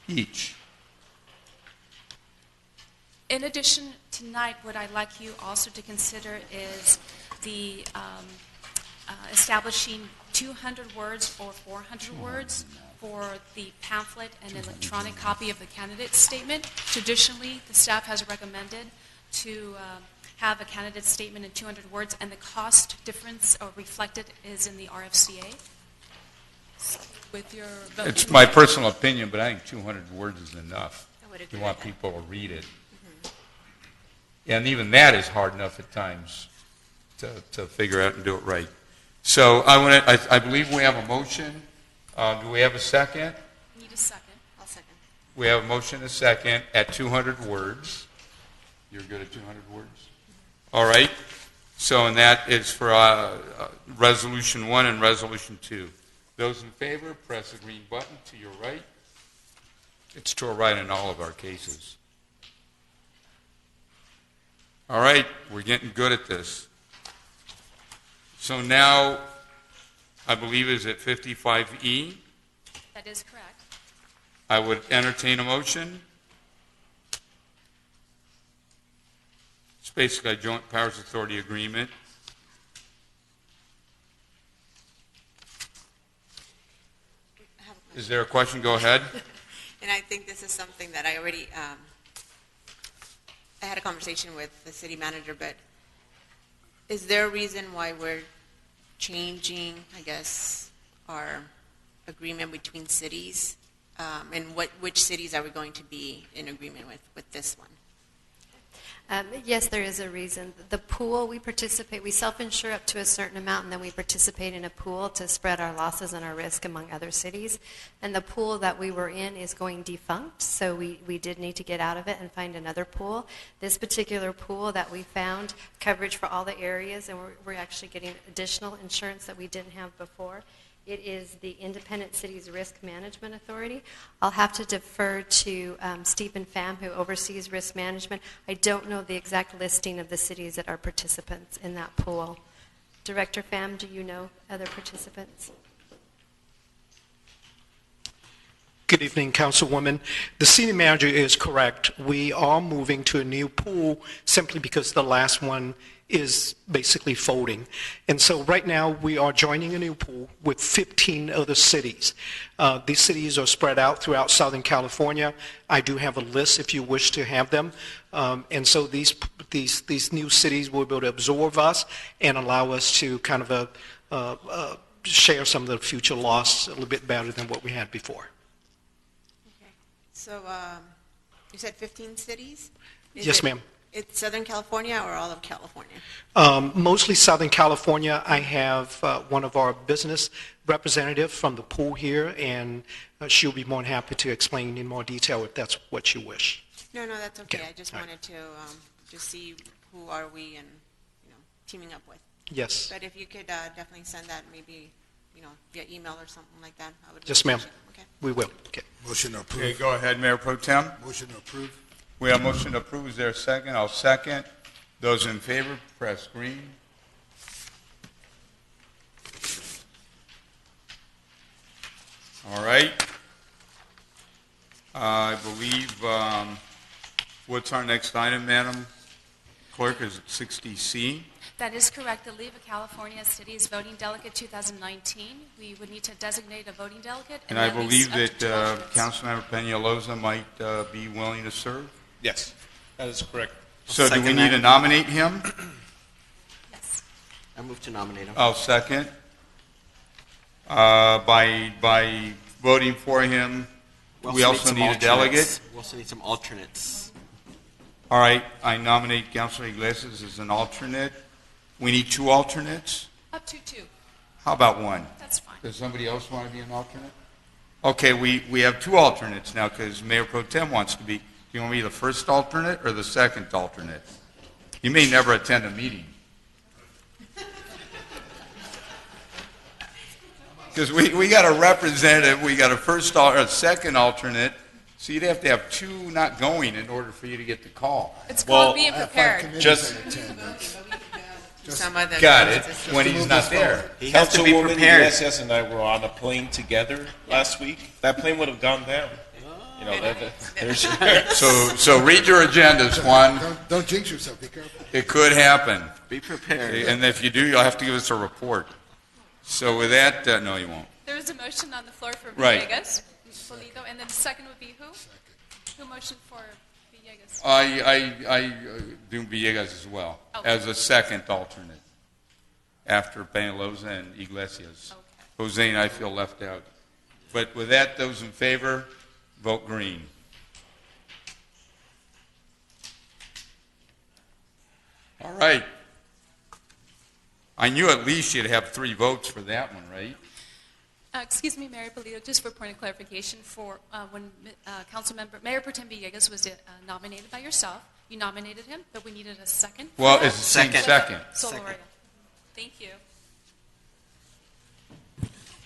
Speaker 1: Each.
Speaker 10: In addition tonight, what I'd like you also to consider is the establishing 200 words or 400 words for the pamphlet and electronic copy of the candidate statement. Traditionally, the staff has recommended to have a candidate statement in 200 words, and the cost difference reflected is in the RFCA. With your vote.
Speaker 1: It's my personal opinion, but I think 200 words is enough.
Speaker 7: I would agree
Speaker 1: You want
Speaker 7: with that.
Speaker 1: people to read it. And even that is hard enough at times to figure out and do it right. So I believe we have a motion. Do we have a second?
Speaker 10: Need a second.
Speaker 7: I'll second.
Speaker 1: We have a motion and a second at 200 words. You're good at 200 words? All right. So, and that is for Resolution 1 and Resolution 2. Those in favor, press the green button to your right. It's to our right in all of our cases. All right, we're getting good at this. So now, I believe is at 55E.
Speaker 10: That is correct.
Speaker 1: I would entertain a motion. It's basically a joint powers authority agreement. Is there a question? Go ahead.
Speaker 7: And I think this is something that I already, I had a conversation with the city manager, but is there a reason why we're changing, I guess, our agreement between cities? And which cities are we going to be in agreement with this one?
Speaker 9: Yes, there is a reason. The pool, we participate, we self-insure up to a certain amount, and then we participate in a pool to spread our losses and our risk among other cities. And the pool that we were in is going defunct, so we did need to get out of it and find another pool. This particular pool that we found, coverage for all the areas, and we're actually getting additional insurance that we didn't have before. It is the Independent Cities Risk Management Authority. I'll have to defer to Stephen Pham, who oversees risk management. I don't know the exact listing of the cities that are participants in that pool. Director Pham, do you know other participants?
Speaker 13: Good evening, Councilwoman. The city manager is correct. We are moving to a new pool simply because the last one is basically folding. And so right now we are joining a new pool with 15 other cities. These cities are spread out throughout Southern California. I do have a list if you wish to have them. And so these new cities will be able to absorb us and allow us to kind of share some of the future loss a little bit better than what we had before.
Speaker 7: Okay. So you said 15 cities?
Speaker 13: Yes, ma'am.
Speaker 7: It's Southern California or all of California?
Speaker 13: Mostly Southern California. I have one of our business representatives from the pool here, and she'll be more than happy to explain in more detail if that's what you wish.
Speaker 7: No, that's okay.
Speaker 13: Okay.
Speaker 7: I just wanted to just see who are we and teaming up with.
Speaker 13: Yes.
Speaker 7: But if you could definitely send that maybe via email or something like that, I would.
Speaker 13: Yes, ma'am.
Speaker 7: appreciate it. Okay.
Speaker 13: We will. Okay.
Speaker 12: Motion to
Speaker 1: Okay,
Speaker 12: approve.
Speaker 1: go ahead, Mayor Pro Tem.
Speaker 12: Motion to approve.
Speaker 1: We have a motion to approve. Is there a second? I'll second. Those in favor, press green. All right. I believe, what's our next item, Madam Clerk? Is it 60C?
Speaker 10: That is correct. The League of California Cities Voting Delegate 2019. We would need to designate a voting delegate.
Speaker 1: And I
Speaker 10: at least
Speaker 1: believe
Speaker 10: up to
Speaker 1: that
Speaker 10: 12 votes.
Speaker 1: Councilmember Peñalosa might be willing to serve.
Speaker 11: Yes, that is correct.
Speaker 1: So do we
Speaker 4: second
Speaker 1: need
Speaker 4: that.
Speaker 1: to nominate him?
Speaker 10: Yes.
Speaker 4: I move to nominate him.
Speaker 1: I'll second. By voting for him, we also
Speaker 4: some
Speaker 1: need a
Speaker 4: alternates.
Speaker 1: delegate.
Speaker 4: We also need some alternates.
Speaker 1: All right, I nominate Councilor Iglesias as an alternate. We need 2 alternates.
Speaker 10: Up to 2.
Speaker 1: How about 1?
Speaker 10: That's fine.
Speaker 1: Does somebody else want to be an alternate? Okay, we have 2 alternates now because Mayor Pro Tem wants to be. Do you want to be the first alternate or the second alternate? You may never attend a meeting. Because we got a representative, we got a second alternate, so you'd have to have 2 not going in order for you to get the call.
Speaker 10: It's
Speaker 11: Well,
Speaker 10: called being prepared.
Speaker 11: Just
Speaker 7: Some of them.
Speaker 1: Got it, when he's not there.
Speaker 4: He has to be
Speaker 11: Councilwoman
Speaker 4: prepared.
Speaker 11: Iglesias and I were on a plane together last week. That plane would have gone down. You know, there's
Speaker 1: So read your agendas, Juan.
Speaker 12: Don't jinx yourself, be careful.
Speaker 1: It could happen.
Speaker 4: Be prepared.
Speaker 1: And if you do, you'll have to give us a report. So with that, no, you won't.
Speaker 10: There is a motion on the floor for
Speaker 1: Right.
Speaker 10: Villegas, Polito, and then the second would be who? Who motioned for Villegas?
Speaker 1: I do Villegas as well,
Speaker 10: Okay.
Speaker 1: as a second alternate, after Peñalosa and Iglesias.
Speaker 10: Okay.
Speaker 1: Jose and I feel left out. But with that, those in favor, vote green. All right. I knew at least you'd have 3 votes for that one, right?
Speaker 10: Excuse me, Mayor Polito, just for point of clarification, for when Mayor Pro Tem Villegas was nominated by yourself, you nominated him, but we needed a second.
Speaker 1: Well, it's the same second.
Speaker 10: Solorio. Thank you.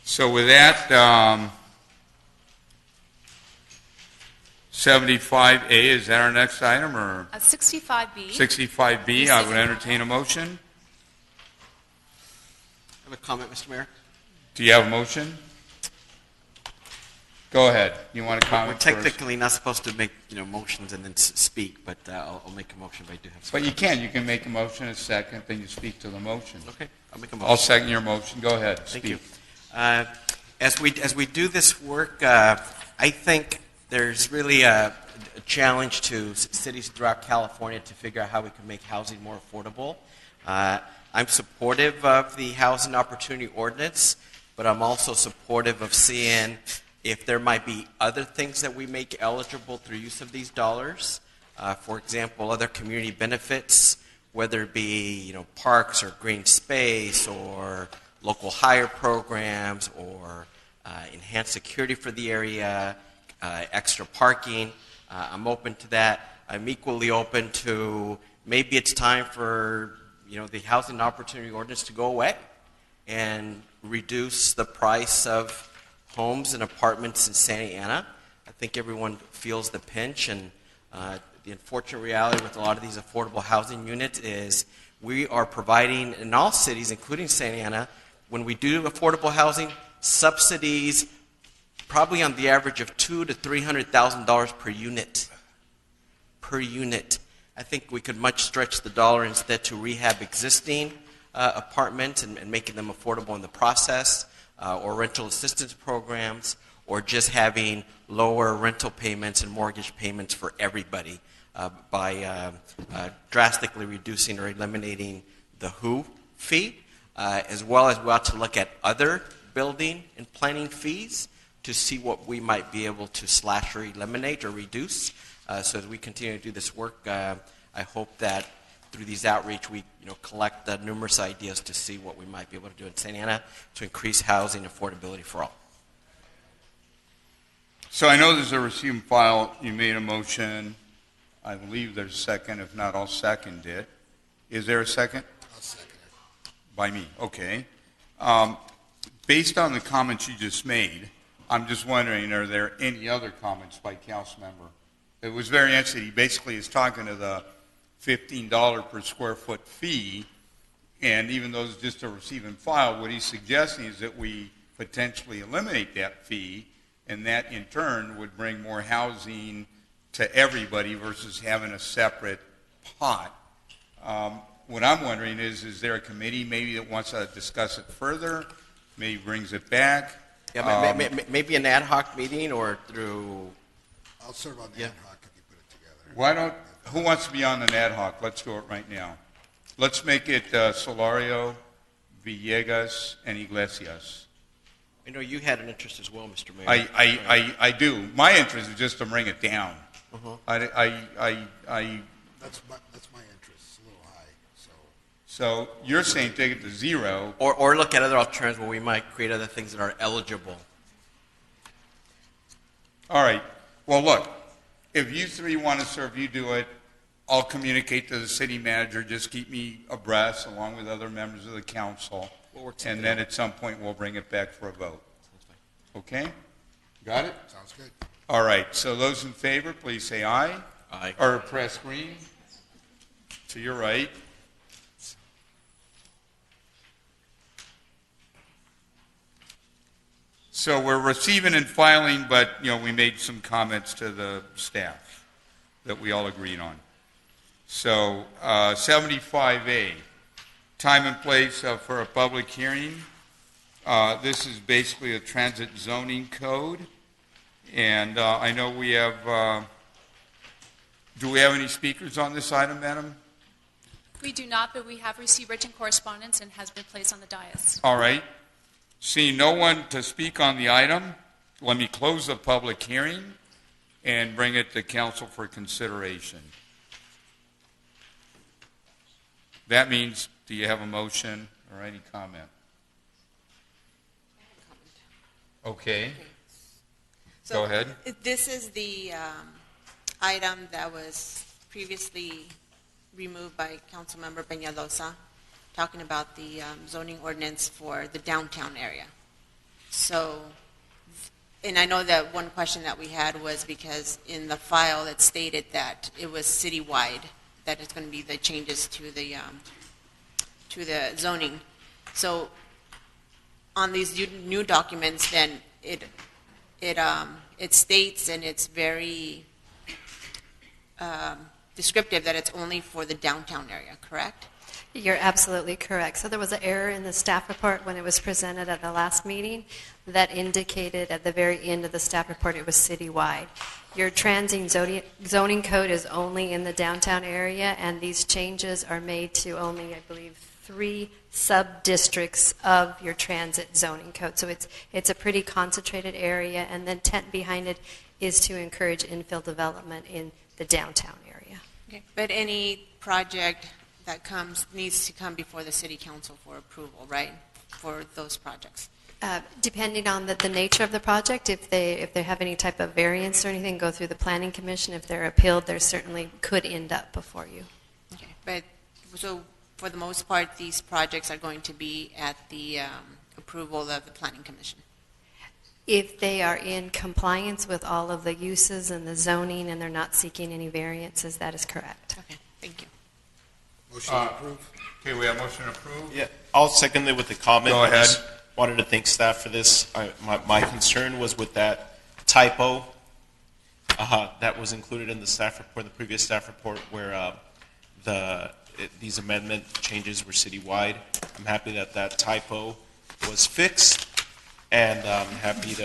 Speaker 1: So with that, 75A, is that our next item, or
Speaker 10: 65B.
Speaker 1: 65B? I would entertain a motion.
Speaker 4: I have a comment, Mr. Mayor.
Speaker 1: Do you have a motion? Go ahead. You want to
Speaker 4: We're
Speaker 1: comment first?
Speaker 4: technically not supposed to make motions and then speak, but I'll make a motion if I do have.
Speaker 1: But you can. You can make a motion a second, then you speak to the motion.
Speaker 4: Okay, I'll make a motion.
Speaker 1: I'll second your motion. Go ahead.
Speaker 4: Thank
Speaker 1: speak.
Speaker 4: you. As we do this work, I think there's really a challenge to cities throughout California to figure out how we can make housing more affordable. I'm supportive of the Housing Opportunity Ordinance, but I'm also supportive of seeing if there might be other things that we make eligible through use of these dollars. For example, other community benefits, whether it be parks or green space or local hire programs or enhanced security for the area, extra parking. I'm open to that. I'm equally open to maybe it's time for the Housing Opportunity Ordinance to go away and reduce the price of homes and apartments in Santa Ana. I think everyone feels the pinch, and the unfortunate reality with a lot of these affordable housing units is we are providing in all cities, including Santa Ana, when we do affordable housing, subsidies probably on the average of $200,000 to $300,000 per unit. Per unit. I think we could much stretch the dollar instead to rehab existing apartments and making them affordable in the process, or rental assistance programs, or just having lower rental payments and mortgage payments for everybody by drastically reducing or eliminating the WHO fee, as well as we ought to look at other building and planning fees to see what we might be able to slash or eliminate or reduce. So as we continue to do this work, I hope that through these outreach we collect numerous ideas to see what we might be able to do in Santa Ana to increase housing affordability for all.
Speaker 1: So I know there's a receive and file. You made a motion. I believe there's a second. If not, I'll second it. Is there a second?
Speaker 12: I'll second it.
Speaker 1: By me. Okay. Based on the comments you just made, I'm just wondering, are there any other comments by council member? It was very interesting. He basically is talking to the $15 per square foot fee, and even though it's just a receive and file, what he's suggesting is that we potentially eliminate that fee, and that in turn would bring more housing to everybody versus having a separate pot. What I'm wondering is there a committee maybe that wants to discuss it further, maybe brings it back?
Speaker 4: Yeah, maybe an ad hoc meeting or through...
Speaker 12: I'll serve on the ad hoc if you put it together.
Speaker 1: Why don't, who wants to be on an ad hoc? Let's do it right now. Let's make it Solorio, Villegas, and Iglesias.
Speaker 4: I know you had an interest as well, Mr. Mayor.
Speaker 1: I do. My interest is just to bring it down.
Speaker 4: Uh-huh.
Speaker 1: I
Speaker 12: That's my interest. It's a little high.
Speaker 1: So you're saying take it to 0.
Speaker 4: Or look at other alternatives where we might create other things that are eligible.
Speaker 1: All right. Well, look, if you three want to serve, you do it. I'll communicate to the city manager. Just keep me abreast along with other members of the council. And then at some point we'll bring it back for a vote. Okay? Got it?
Speaker 12: Sounds good.
Speaker 1: All right. So those in favor, please say aye.
Speaker 4: Aye.
Speaker 1: Or press green. To your right. So we're receiving and filing, but, we made some comments to the staff that we all agreed on. So 75A, time and place for a public hearing. This is basically a transit zoning code. And I know we have, do we have any speakers on this item, Madam?
Speaker 10: We do not, but we have received written correspondence and has been placed on the dais.
Speaker 1: All right. Seeing no one to speak on the item, let me close the public hearing and bring it to council for consideration. That means, do you have a motion or any comment? Okay.
Speaker 7: So
Speaker 1: Go ahead.
Speaker 7: This is the item that was previously removed by Councilmember Peñalosa, talking about the zoning ordinance for the downtown area. So, and I know that one question that we had was because in the file it stated that it was citywide, that it's going to be the changes to the zoning. So on these new documents, then it states, and it's very descriptive, that it's only for the downtown area, correct?
Speaker 9: You're absolutely correct. So there was an error in the staff report when it was presented at the last meeting that indicated at the very end of the staff report it was citywide. Your transient zoning code is only in the downtown area, and these changes are made to only, I believe, 3 sub-districts of your transit zoning code. So it's a pretty concentrated area, and the intent behind it is to encourage infill development in the downtown area.
Speaker 7: Okay. But any project that needs to come before the city council for approval, right, for those projects?
Speaker 9: Depending on the nature of the project, if they have any type of variance or anything, go through the planning commission. If they're appealed, they certainly could end up before you.
Speaker 7: Okay. But so for the most part, these projects are going to be at the approval of the planning commission?
Speaker 9: If they are in compliance with all of the uses and the zoning and they're not seeking any variances, that is correct.
Speaker 7: Okay, thank you.
Speaker 12: Motion approved.
Speaker 1: Okay, we have motion approved.
Speaker 11: Yeah, I'll second it with the comment.
Speaker 1: Go ahead.
Speaker 11: I just wanted to thank staff for this. My concern was with that typo that was included in the staff report, the previous staff report, where these amendment changes were citywide. I'm happy that typo was fixed, and I'm happy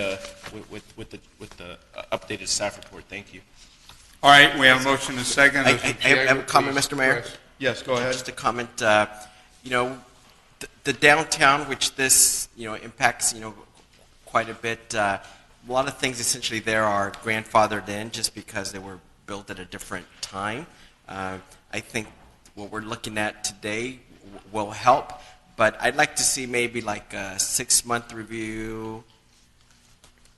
Speaker 11: with the updated staff report. Thank you.
Speaker 1: All right, we have a motion and a second.
Speaker 4: I have a comment, Mr. Mayor.
Speaker 1: Yes, go ahead.
Speaker 4: Just a comment. The downtown, which this impacts quite a bit. A lot of things essentially there are grandfathered in just because they were built at a different time. I think what we're looking at today will help, but I'd like to see maybe like a 6-month review,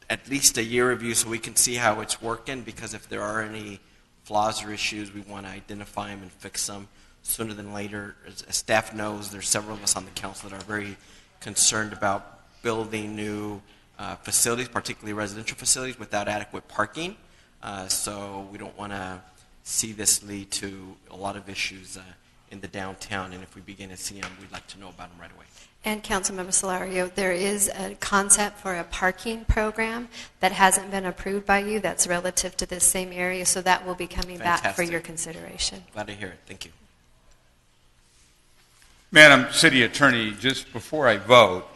Speaker 4: at least a year review, so we can see how it's working, because if there are any flaws or issues, we want to identify them and fix them sooner than later. As staff knows, there's several of us on the council that are very concerned about building new facilities, particularly residential facilities, without adequate parking. So we don't want to see this lead to a lot of issues in the downtown, and if we begin to see them, we'd like to know about them right away.
Speaker 9: And Councilmember Solario, there is a concept for a parking program that hasn't been approved by you that's relative to this same area, so that will be coming back for
Speaker 4: Fantastic.
Speaker 9: your consideration.
Speaker 4: Glad to hear it. Thank you.
Speaker 1: Madam City Attorney, just before I vote,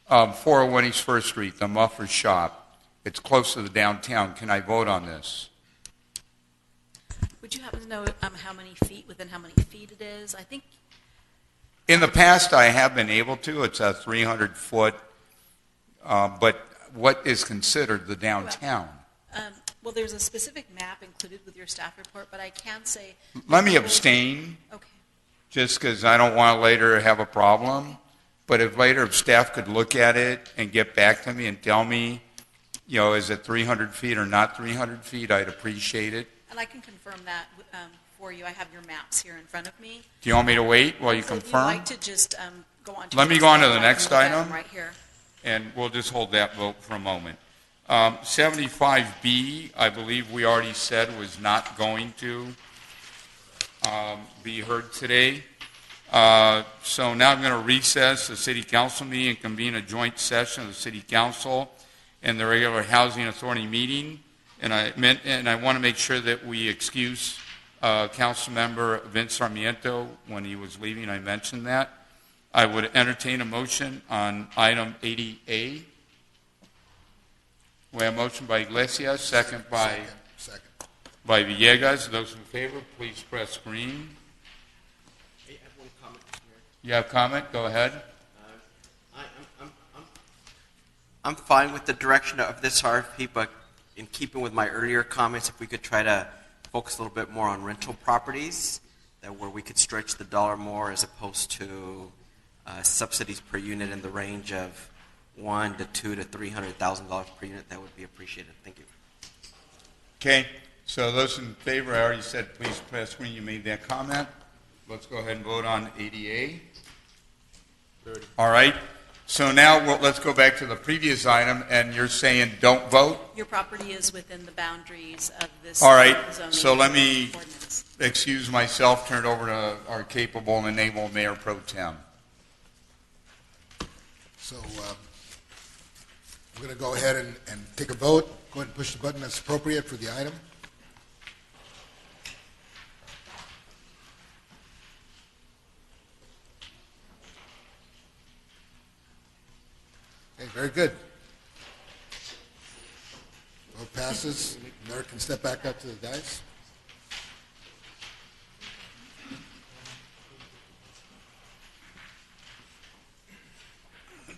Speaker 1: 401 East First Street, the muffler shop, it's close to the downtown. Can I vote on this?
Speaker 14: Would you happen to know within how many feet it is? I think
Speaker 1: In the past, I have been able to. It's a 300-foot, but what is considered the downtown?
Speaker 14: well, there's a specific map included with your staff report, but I can say...
Speaker 1: Let me abstain,
Speaker 14: Okay.
Speaker 1: just because I don't want to later have a problem. But if staff could look at it and get back to me and tell me, is it 300 feet or not 300 feet, I'd appreciate it.
Speaker 14: And I can confirm that for you. I have your maps here in front of me.
Speaker 1: Do you want me to wait while you
Speaker 14: So if
Speaker 1: confirm?
Speaker 14: you'd like to just go on to
Speaker 1: Let
Speaker 14: the
Speaker 1: me go on to
Speaker 14: next
Speaker 1: the
Speaker 14: slide,
Speaker 1: next
Speaker 14: I can look at
Speaker 1: item.
Speaker 14: them right here.
Speaker 1: And we'll just hold that vote for a moment. 75B, I believe we already said was not going to be heard today. So now I'm going to recess the City Council meeting and convene a joint session of the City Council in the regular Housing Authority meeting, and I want to make sure that we excuse Councilmember Vince Sarmiento when he was leaving. I mentioned that. I would entertain a motion on item 80A. We have a motion by Iglesias, second by Villegas. Those in favor, please press green.
Speaker 4: I have one comment, Mr. Mayor.
Speaker 1: You have comment? Go ahead.
Speaker 4: I'm fine with the direction of this RFP, but in keeping with my earlier comments, if we could try to focus a little bit more on rental properties, that where we could stretch the dollar more as opposed to subsidies per unit in the range of $100,000 to $200,000 to $300,000 per unit, that would be appreciated. Thank you.
Speaker 1: Okay, so those in favor, I already said please press green. You made that comment. Let's go ahead and vote on 80A. All right. So now let's go back to the previous item, and you're saying don't vote?
Speaker 14: Your property is within the boundaries of this
Speaker 1: All right,
Speaker 14: zoning
Speaker 1: so let me
Speaker 14: ordinance.
Speaker 1: excuse myself, turn it over to our capable and able Mayor Pro Tem.
Speaker 12: So we're going to go ahead and take a vote. Go ahead and push the button that's appropriate for the item. Okay, very good. Vote passes. Mayor can step back up to the dais.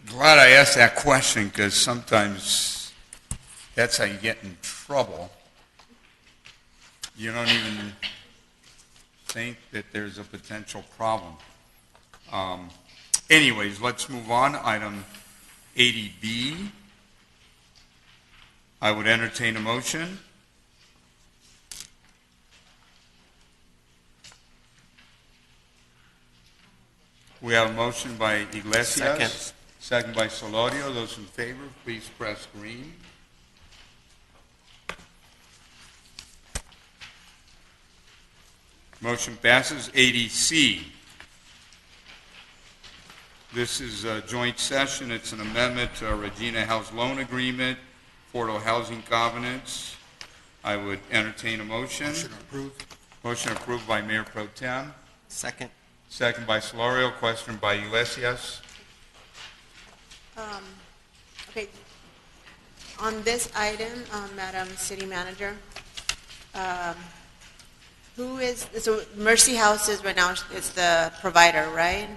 Speaker 1: Glad I asked that question, because sometimes that's how you get in trouble. You don't even think that there's a potential problem. Anyways, let's move on. Item 80B. I would entertain a motion. We have a motion by Iglesias. Second by Solorio. Those in favor, please press green. Motion passes. 80C. This is a joint session. It's an amendment to our Regina House Loan Agreement, Portal Housing Covenants. I would entertain a motion.
Speaker 12: Motion approved.
Speaker 1: Motion approved by Mayor Pro Tem.
Speaker 4: Second.
Speaker 1: Second by Solorio. Question by Iglesias.
Speaker 7: Okay. On this item, Madam City Manager, so Mercy Houses right now is the provider, right?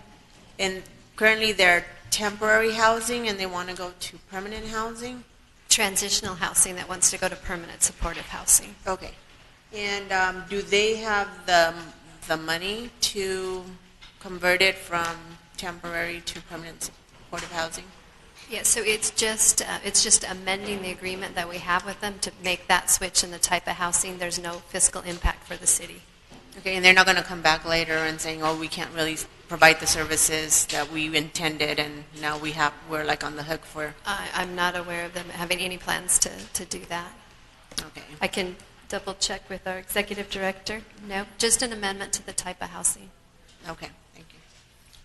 Speaker 7: And currently they're temporary housing and they want to go to permanent housing?
Speaker 9: Transitional housing that wants to go to permanent supportive housing.
Speaker 7: Okay. And do they have the money to convert it from temporary to permanent supportive housing?
Speaker 9: Yeah, so it's just amending the agreement that we have with them to make that switch in the type of housing. There's no fiscal impact for the city.
Speaker 7: Okay, and they're not going to come back later and saying, oh, we can't really provide the services that we intended, and now we're like on the hook for...
Speaker 9: I'm not aware of them having any plans to do that.
Speaker 7: Okay.
Speaker 9: I can double check with our executive director. No, just an amendment to the type of housing.
Speaker 7: Okay, thank you.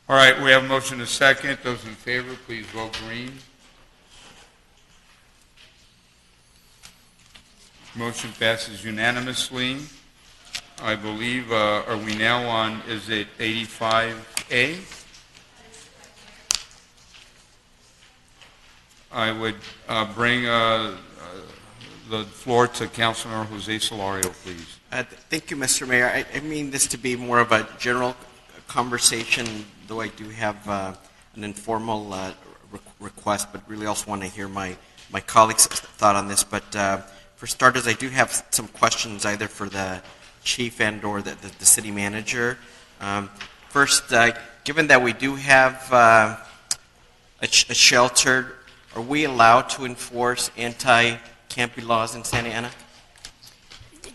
Speaker 1: All right, we have a motion to second. Those in favor, please vote green. Motion passes unanimously. I believe, are we now on, is it 85A? I would bring the floor to Councilmember Jose Solorio, please.
Speaker 4: Thank you, Mr. Mayor. I mean this to be more of a general conversation, though I do have an informal request, but really also want to hear my colleagues' thought on this. But for starters, I do have some questions either for the chief and or the city manager. First, given that we do have a shelter, are we allowed to enforce anti-camping laws in Santa Ana?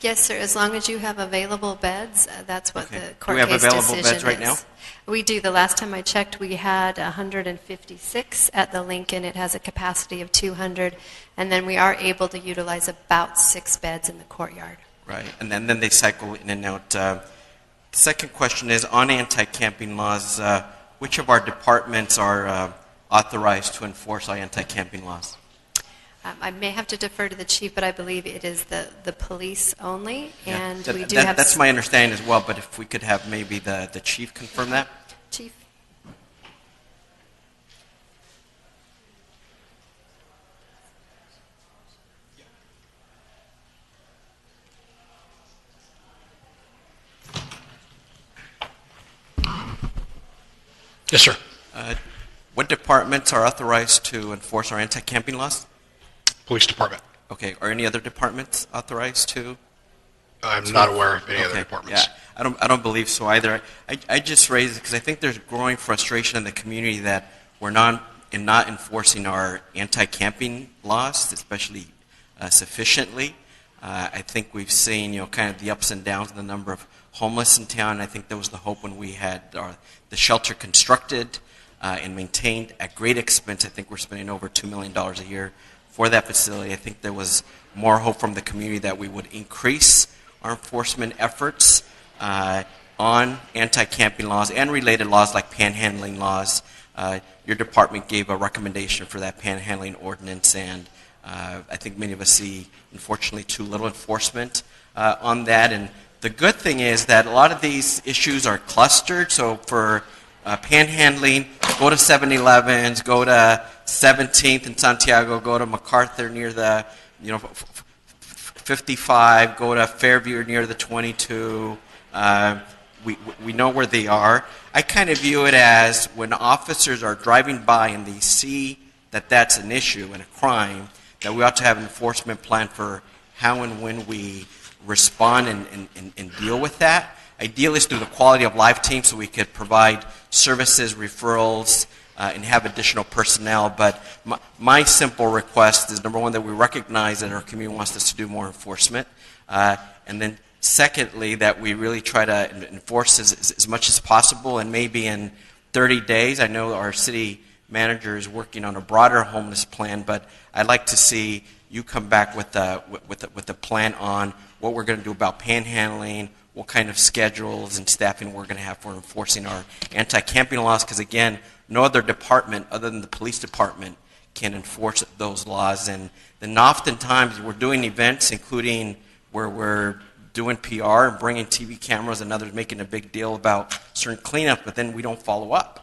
Speaker 9: Yes, sir. As long as you have available beds, that's what the court
Speaker 4: Do we have
Speaker 9: case
Speaker 4: available
Speaker 9: decision
Speaker 4: beds right
Speaker 9: is.
Speaker 4: now?
Speaker 9: We do. The last time I checked, we had 156 at the Lincoln. It has a capacity of 200, and then we are able to utilize about 6 beds in the courtyard.
Speaker 4: Right, and then they cycle in and out. The second question is on anti-camping laws. Which of our departments are authorized to enforce our anti-camping laws?
Speaker 9: I may have to defer to the chief, but I believe it is the police only, and
Speaker 4: Yeah,
Speaker 9: we do have...
Speaker 4: That's my understanding as well, but if we could have maybe the chief confirm that?
Speaker 9: Chief?
Speaker 2: Yes, sir.
Speaker 4: What departments are authorized to enforce our anti-camping laws?
Speaker 2: Police department.
Speaker 4: Okay, are any other departments authorized to?
Speaker 2: I'm not aware of any other departments.
Speaker 4: Yeah, I don't believe so either. I just raised it because I think there's growing frustration in the community that we're not enforcing our anti-camping laws, especially sufficiently. I think we've seen, kind of the ups and downs in the number of homeless in town. I think that was the hope when we had the shelter constructed and maintained at great expense. I think we're spending over $2 million a year for that facility. I think there was more hope from the community that we would increase our enforcement efforts on anti-camping laws and related laws like panhandling laws. Your department gave a recommendation for that panhandling ordinance, and I think many of us see, unfortunately, too little enforcement on that. And the good thing is that a lot of these issues are clustered. So for panhandling, go to 7-Elevens, go to 17th in Santiago, go to MacArthur near the 55, go to Fairview near the 22. We know where they are. I kind of view it as when officers are driving by and they see that that's an issue and a crime, that we ought to have an enforcement plan for how and when we respond and deal with that. Ideally, it's through the quality of life team so we could provide services, referrals, and have additional personnel. But my simple request is, number one, that we recognize that our community wants us to do more enforcement. And then secondly, that we really try to enforce as much as possible. And maybe in 30 days, I know our city manager is working on a broader homeless plan, but I'd like to see you come back with a plan on what we're going to do about panhandling, what kind of schedules and staffing we're going to have for enforcing our anti-camping laws, because again, no other department other than the police department can enforce those laws. And then oftentimes we're doing events, including where we're doing PR and bringing TV cameras and others making a big deal about certain cleanup, but then we don't follow up.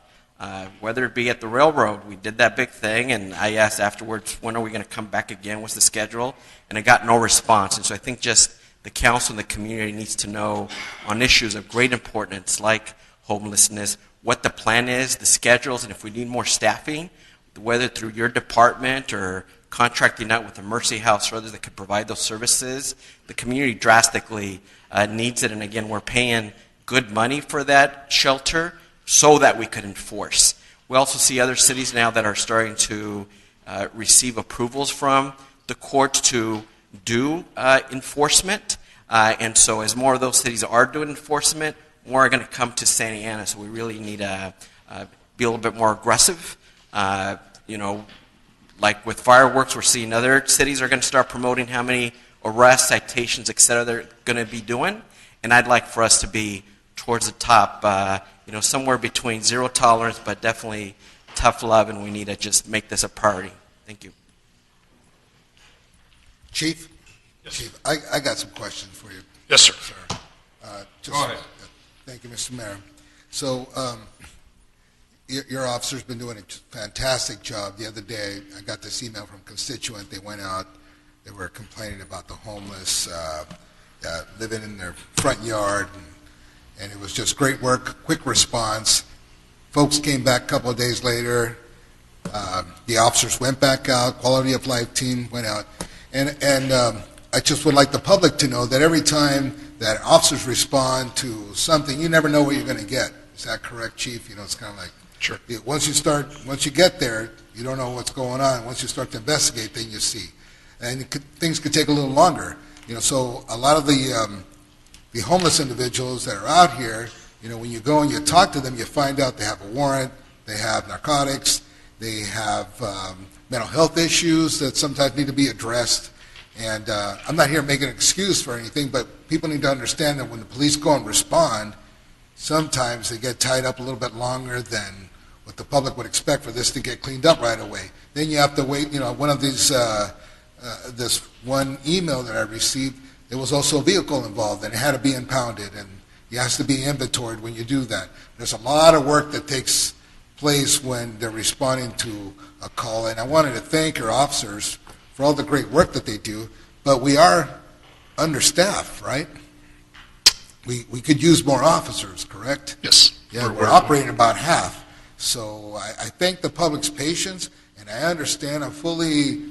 Speaker 4: Whether it be at the railroad, we did that big thing, and I asked afterwards, when are we going to come back again? What's the schedule? And I got no response. And so I think just the council and the community needs to know on issues of great importance like homelessness, what the plan is, the schedules, and if we need more staffing, whether through your department or contracting out with the Mercy House or others that could provide those services, the community drastically needs it. And again, we're paying good money for that shelter so that we could enforce. We also see other cities now that are starting to receive approvals from the courts to do enforcement. And so as more of those cities are doing enforcement, more are going to come to Santa Ana. So we really need to be a little bit more aggressive. Like with fireworks, we're seeing other cities are going to start promoting how many arrests, citations, et cetera, they're going to be doing. And I'd like for us to be towards the top, somewhere between zero tolerance, but definitely tough love, and we need to just make this a priority. Thank you.
Speaker 12: Chief?
Speaker 2: Yes.
Speaker 12: Chief, I got some questions for you.
Speaker 2: Yes, sir.
Speaker 12: Go ahead. Thank you, Mr. Mayor. So your officer's been doing a fantastic job. The other day, I got this email from a constituent. They went out. They were complaining about the homeless living in their front yard, and it was just great work, quick response. Folks came back a couple of days later. The officers went back out. Quality of life team went out. And I just would like the public to know that every time that officers respond to something, you never know what you're going to get. Is that correct, Chief? It's kind of like,
Speaker 2: sure.
Speaker 12: Once you get there, you don't know what's going on. Once you start to investigate, then you see. And things could take a little longer. So a lot of the homeless individuals that are out here, when you go and you talk to them, you find out they have a warrant, they have narcotics, they have mental health issues that sometimes need to be addressed. And I'm not here making an excuse for anything, but people need to understand that when the police go and respond, sometimes they get tied up a little bit longer than what the public would expect for this to get cleaned up right away. Then you have to wait, one of these this one email that I received, there was also a vehicle involved, and it had to be impounded, and it has to be inventoried when you do that. There's a lot of work that takes place when they're responding to a call, and I wanted to thank our officers for all the great work that they do, but we are understaffed, right? We could use more officers, correct?
Speaker 13: Yes.
Speaker 12: Yeah, we're operating about half. So I thank the public's patience, and I understand I'm fully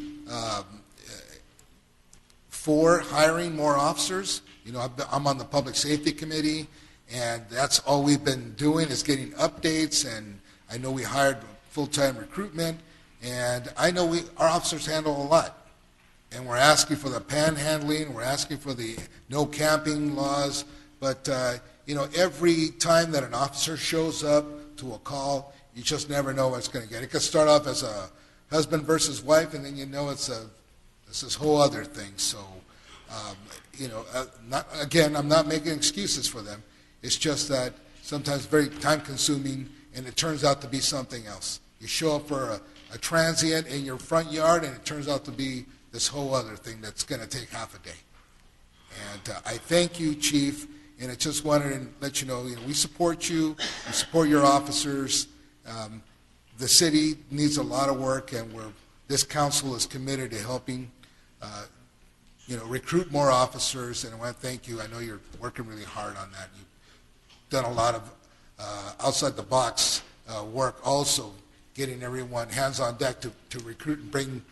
Speaker 12: for hiring more officers. You know, I'm on the Public Safety Committee, and that's all we've been doing is getting updates, and I know we hired full-time recruitment, and I know our officers handle a lot. And we're asking for the panhandling, we're asking for the no camping laws, but, you know, every time that an officer shows up to a call, you just never know what it's going to get. It could start off as a husband versus wife, and then you know it's this whole other thing. So, you know, I'm not making excuses for them. It's just that sometimes very time-consuming, and it turns out to be something else. You show up for a transient in your front yard, and it turns out to be this whole other thing that's going to take half a day. And I thank you, Chief, and I just wanted to let you know, we support you, we support your officers. The city needs a lot of work, and this council is committed to helping, recruit more officers, and I want to thank you. I know you're working really hard on that. You've done a lot of outside-the-box work also, getting everyone hands on deck to recruit and bring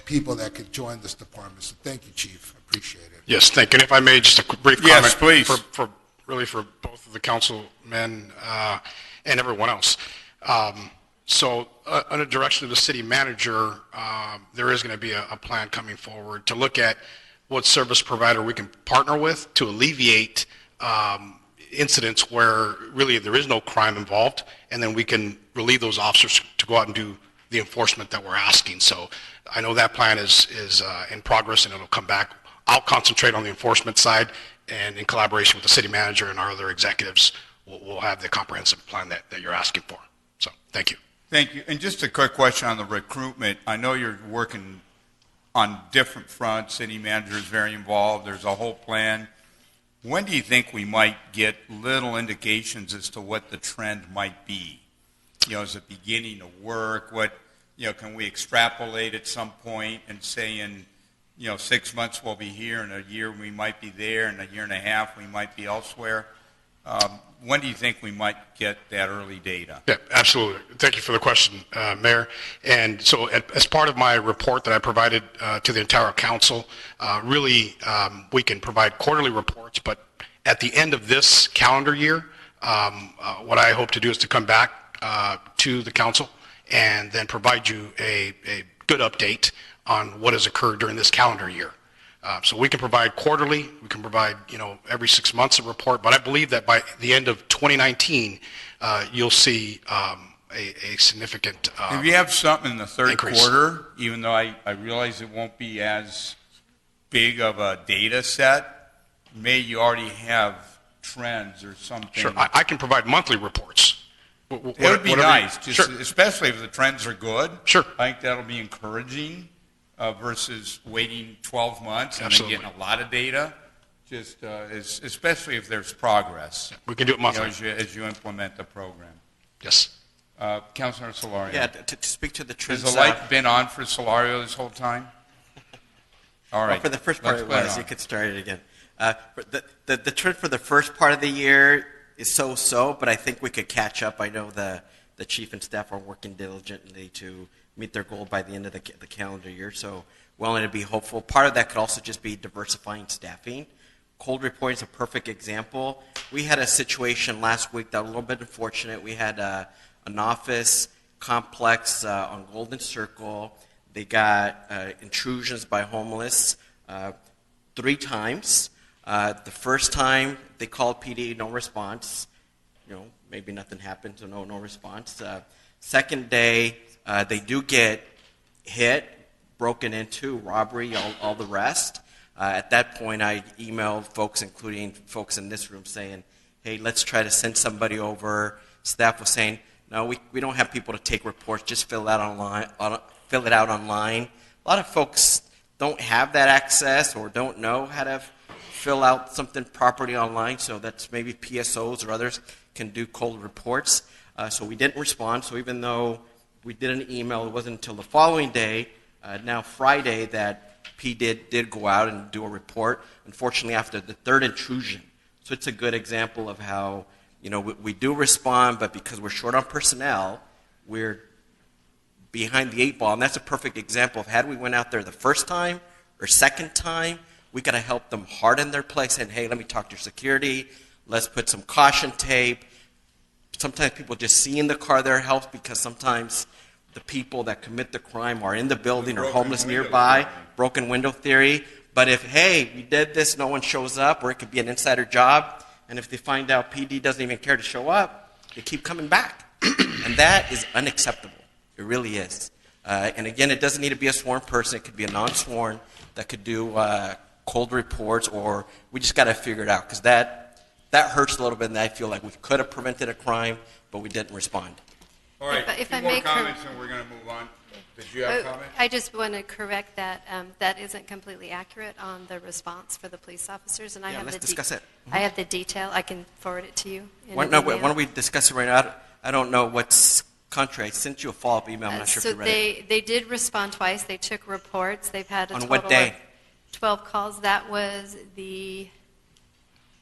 Speaker 12: people that could join this department. So thank you, Chief. I appreciate it.
Speaker 15: Yes, thank you. And if I may, just a brief comment.
Speaker 1: Yes, please.
Speaker 15: For both of the councilmen and everyone else. So under direction of the city manager, there is going to be a plan coming forward to look at what service provider we can partner with to alleviate incidents where really there is no crime involved, and then we can relieve those officers to go out and do the enforcement that we're asking. So I know that plan is in progress, and it'll come back. I'll concentrate on the enforcement side, and in collaboration with the city manager and our other executives, we'll have the comprehensive plan that you're asking for. So thank you.
Speaker 1: Thank you. And just a quick question on the recruitment. I know you're working on different fronts. City manager is very involved. There's a whole plan. When do you think we might get little indications as to what the trend might be? Is it beginning to work? Can we extrapolate at some point and say in 6 months we'll be here, in a year we might be there, in a year and a half we might be elsewhere? When do you think we might get that early data?
Speaker 15: Yeah, absolutely. Thank you for the question, Mayor. And so as part of my report that I provided to the entire council, we can provide quarterly reports, but at the end of this calendar year, what I hope to do is to come back to the council and then provide you a good update on what has occurred during this calendar year. So we can provide quarterly, we can provide, every 6 months a report, but I believe that by the end of 2019, you'll see a significant
Speaker 1: If you have something in the third
Speaker 15: increase.
Speaker 1: quarter, even though I realize it won't be as big of a data set, may you already have trends or something?
Speaker 15: Sure, I can provide monthly reports.
Speaker 1: It would be nice,
Speaker 15: Sure.
Speaker 1: especially if the trends are good.
Speaker 15: Sure.
Speaker 1: I think that'll be encouraging versus waiting 12 months and
Speaker 15: Absolutely.
Speaker 1: then getting a lot of data, especially if there's progress.
Speaker 15: We can do it monthly.
Speaker 1: As you implement the program.
Speaker 15: Yes.
Speaker 1: Councilor Solario.
Speaker 4: Yeah, to speak to the trends.
Speaker 1: Has the light been on for Solario this whole time? All right.
Speaker 4: Well, for the first part
Speaker 1: Let's
Speaker 4: it
Speaker 1: put it
Speaker 4: was.
Speaker 1: on.
Speaker 4: You could start it again. The trend for the first part of the year is so-so, but I think we could catch up. I know the chief and staff are working diligently to meet their goal by the end of the calendar year, so willing to be hopeful. Part of that could also just be diversifying staffing. Cold reporting is a perfect example. We had a situation last week that was a little bit unfortunate. We had an office complex on Golden Circle. They got intrusions by homeless 3 times. The first time they called PD, no response. Maybe nothing happened, so no response. Second day, they do get hit, broken into, robbery, all the rest. At that point, I emailed folks, including folks in this room, saying, hey, let's try to send somebody over. Staff was saying, no, we don't have people to take reports, just fill it out online. A lot of folks don't have that access or don't know how to fill out something properly online, so that's maybe PSOs or others can do cold reports. So we didn't respond. So even though we did an email, it wasn't until the following day, now Friday, that P did go out and do a report, unfortunately after the third intrusion. So it's a good example of how, we do respond, but because we're short on personnel, we're behind the 8 ball. And that's a perfect example of had we went out there the first time or second time, we got to help them harden their place and, hey, let me talk to your security. Let's put some caution tape. Sometimes people just see in the car there helps, because sometimes the people that commit the crime are in the building or homeless nearby, broken window theory. But if, hey, we did this, no one shows up, or it could be an insider job, and if they find out PD doesn't even care to show up, they keep coming back. And that is unacceptable. It really is. And again, it doesn't need to be a sworn person. It could be a non-sworn that could do cold reports, or we just got to figure it out, because that hurts a little bit, and I feel like we could have prevented a crime, but we didn't respond.
Speaker 1: All right,
Speaker 9: If
Speaker 1: two
Speaker 9: I
Speaker 1: more
Speaker 9: may
Speaker 1: comments, and we're going to move on. Did you have comments?
Speaker 9: I just want to correct that. That isn't completely accurate on the response for the police officers, and I have
Speaker 4: let's
Speaker 9: the
Speaker 4: discuss it.
Speaker 9: I have the detail. I can forward it to you.
Speaker 4: Why don't we discuss it right now? I don't know what's contrary. I sent you a follow-up email. I'm not sure if you read it.
Speaker 9: They did respond twice. They took reports. They've had a
Speaker 4: On
Speaker 9: total
Speaker 4: what day?
Speaker 9: of 12 calls. That was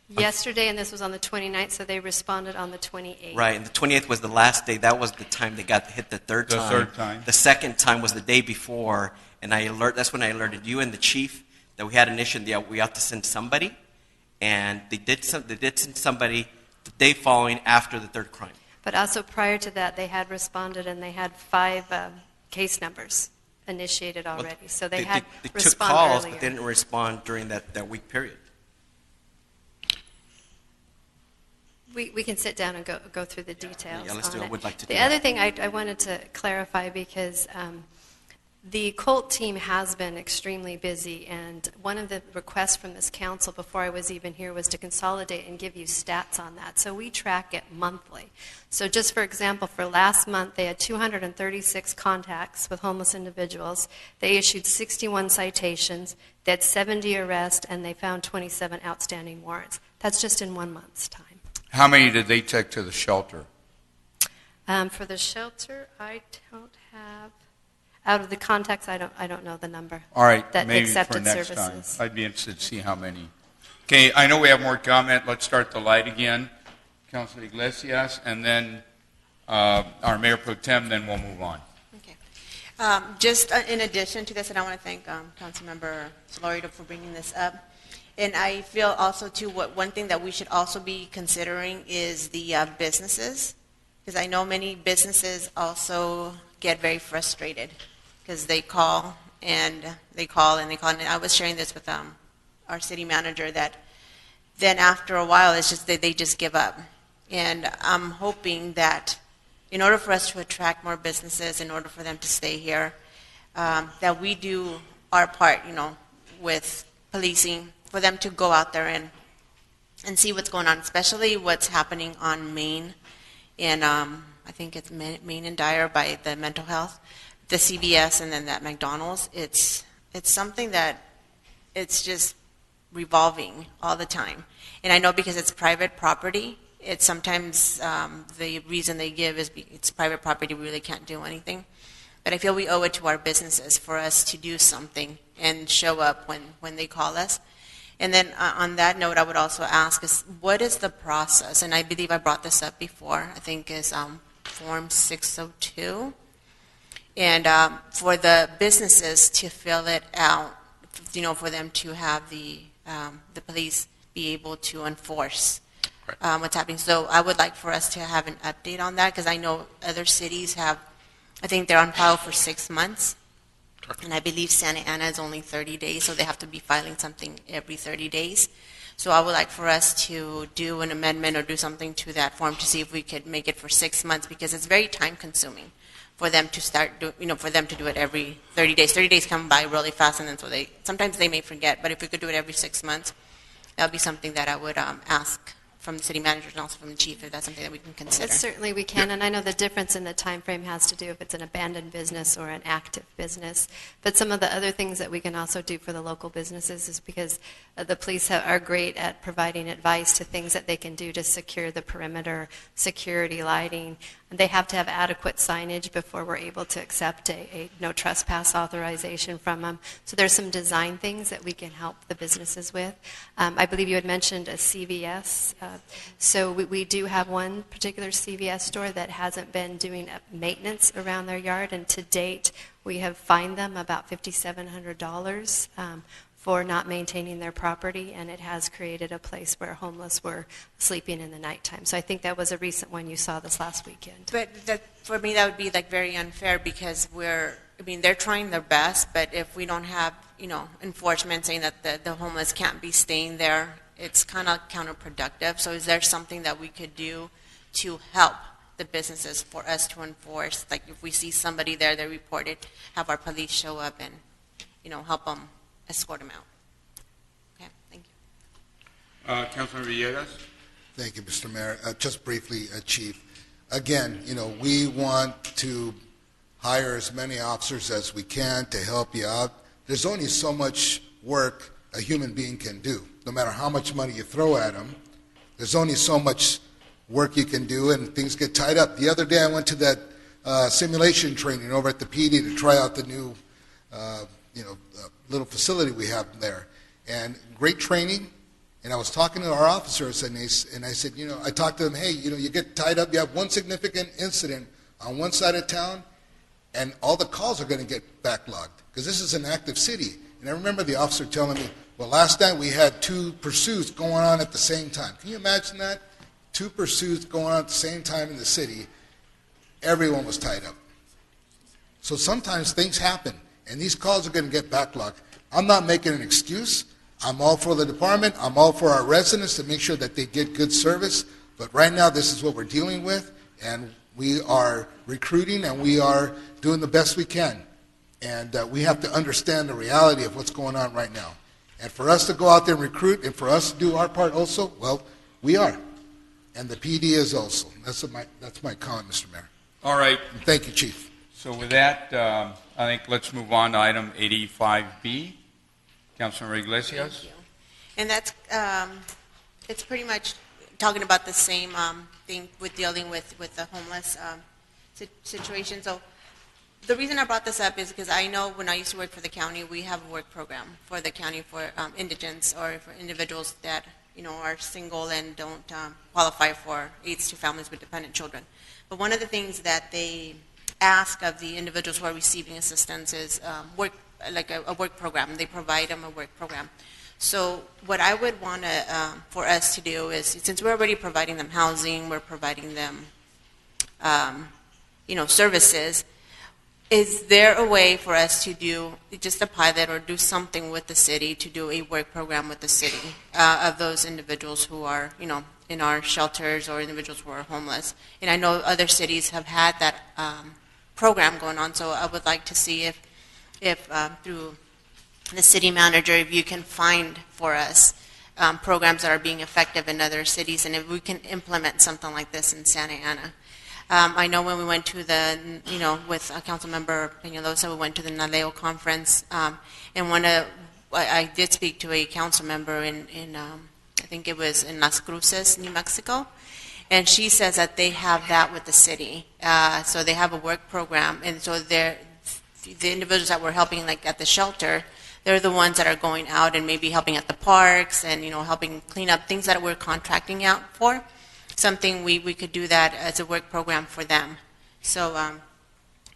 Speaker 9: yesterday, and this was on the 29th, so they responded on the 28th.
Speaker 4: Right, and the 28th was the last day. That was the time they got hit the third time.
Speaker 1: The third time.
Speaker 4: The second time was the day before, and that's when I alerted you and the chief that we had an issue, that we ought to send somebody, and they did send somebody the day following after the third crime.
Speaker 9: But also prior to that, they had responded, and they had 5 case numbers initiated already. So they had
Speaker 4: They took
Speaker 9: respond
Speaker 4: calls,
Speaker 9: earlier.
Speaker 4: but they didn't respond during that week period.
Speaker 9: We can sit down and go through the details.
Speaker 4: Yeah, let's do it.
Speaker 9: on
Speaker 4: I would like to do
Speaker 9: The
Speaker 4: that.
Speaker 9: other thing I wanted to clarify, because the COLT team has been extremely busy, and one of the requests from this council before I was even here was to consolidate and give you stats on that. So we track it monthly. So just for example, for last month, they had 236 contacts with homeless individuals. They issued 61 citations. They had 70 arrests, and they found 27 outstanding warrants. That's just in 1 month's time.
Speaker 1: How many did they take to the shelter?
Speaker 9: For the shelter, I don't have. Out of the contacts, I don't know the number.
Speaker 1: All right,
Speaker 9: that
Speaker 1: maybe
Speaker 9: accepted
Speaker 1: for next
Speaker 9: services.
Speaker 1: time. I'd be interested to see how many. Okay, I know we have more comment. Let's start the light again. Councilor Iglesias, and then our Mayor Pro Tem, then we'll move on.
Speaker 7: Okay. Just in addition to this, and I want to thank Councilmember Solorio for bringing this up. And I feel also, too, one thing that we should also be considering is the businesses, because I know many businesses also get very frustrated because they call and they call and they call. And I was sharing this with our city manager, that then after a while, it's just they just give up. And I'm hoping that in order for us to attract more businesses, in order for them to stay here, that we do our part, with policing, for them to go out there and see what's going on, especially what's happening on Main, and I think it's Main and Dyer by the mental health, the CVS, and then that McDonald's. It's something that it's just revolving all the time. And I know because it's private property, it's sometimes the reason they give is it's private property, we really can't do anything. But I feel we owe it to our businesses for us to do something and show up when they call us. And then on that note, I would also ask is, what is the process? And I believe I brought this up before, I think is Form 602. And for the businesses to fill it out, for them to have the police be able to enforce what's happening. So I would like for us to have an update on that, because I know other cities have, I think they're on file for 6 months. And I believe Santa Ana is only 30 days, so they have to be filing something every 30 days. So I would like for us to do an amendment or do something to that form to see if we could make it for 6 months, because it's very time consuming for them to for them to do it every 30 days. 30 days come by really fast, and then sometimes they may forget, but if we could do it every 6 months, that would be something that I would ask from the city manager and also from the chief, if that's something that we can consider.
Speaker 9: Yes, certainly we can, and I know the difference in the time frame has to do if it's an abandoned business or an active business. But some of the other things that we can also do for the local businesses is because the police are great at providing advice to things that they can do to secure the perimeter, security, lighting. They have to have adequate signage before we're able to accept a no trespass authorization from them. So there's some design things that we can help the businesses with. I believe you had mentioned a CVS. So we do have one particular CVS store that hasn't been doing maintenance around their yard, and to date we have fined them about $5,700 for not maintaining their property, and it has created a place where homeless were sleeping in the nighttime. So I think that was a recent one you saw this last weekend.
Speaker 7: But for me, that would be like very unfair because they're trying their best, but if we don't have, enforcement saying that the homeless can't be staying there, it's kind of counterproductive. So is there something that we could do to help the businesses for us to enforce? Like if we see somebody there, they report it, have our police show up and, help them escort them out. Okay, thank you.
Speaker 1: Councilman Villegas?
Speaker 12: Thank you, Mr. Mayor. Just briefly, Chief. Again, we want to hire as many officers as we can to help you out. There's only so much work a human being can do. No matter how much money you throw at them, there's only so much work you can do, and things get tied up. The other day I went to that simulation training over at the PD to try out the new little facility we have there. And great training. And I was talking to our officers, and I said, I talked to them, hey, you get tied up, you have one significant incident on one side of town, and all the calls are going to get backlogged, because this is an active city. And I remember the officer telling me, well, last night we had 2 pursuits going on at the same time. Can you imagine that? 2 pursuits going on at the same time in the city. Everyone was tied up. So sometimes things happen, and these calls are going to get backlogged. I'm not making an excuse. I'm all for the department. I'm all for our residents to make sure that they get good service. But right now, this is what we're dealing with, and we are recruiting, and we are doing the best we can. And we have to understand the reality of what's going on right now. And for us to go out there and recruit, and for us to do our part also, well, we are. And the PD is also. That's my comment, Mr. Mayor.
Speaker 1: All right.
Speaker 12: And thank you, Chief.
Speaker 1: So with that, I think let's move on to item 85B. Councilmember Iglesias.
Speaker 7: Thank you. And that's, it's pretty much talking about the same thing with dealing with the homeless situation. So the reason I brought this up is because I know when I used to work for the county, we have a work program for the county for indigents or for individuals that are single and don't qualify for aids to families with dependent children. But one of the things that they ask of the individuals who are receiving assistance is work, like a work program. They provide them a work program. So what I would want to, for us to do is, since we're already providing them housing, we're providing them, services, is there a way for us to do just a pilot or do something with the city to do a work program with the city of those individuals who are, in our shelters or individuals who are homeless? And I know other cities have had that program going on, so I would like to see if through the city manager, if you can find for us programs that are being effective in other cities, and if we can implement something like this in Santa Ana. I know when we went to the, with Councilmember Peñalosa, we went to the NALEO conference, and I did speak to a council member in I think it was in Las Cruces, New Mexico, and she says that they have that with the city. So they have a work program, and so the individuals that we're helping, like at the shelter, they're the ones that are going out and maybe helping at the parks and, helping clean up things that we're contracting out for. Something we could do that as a work program for them. So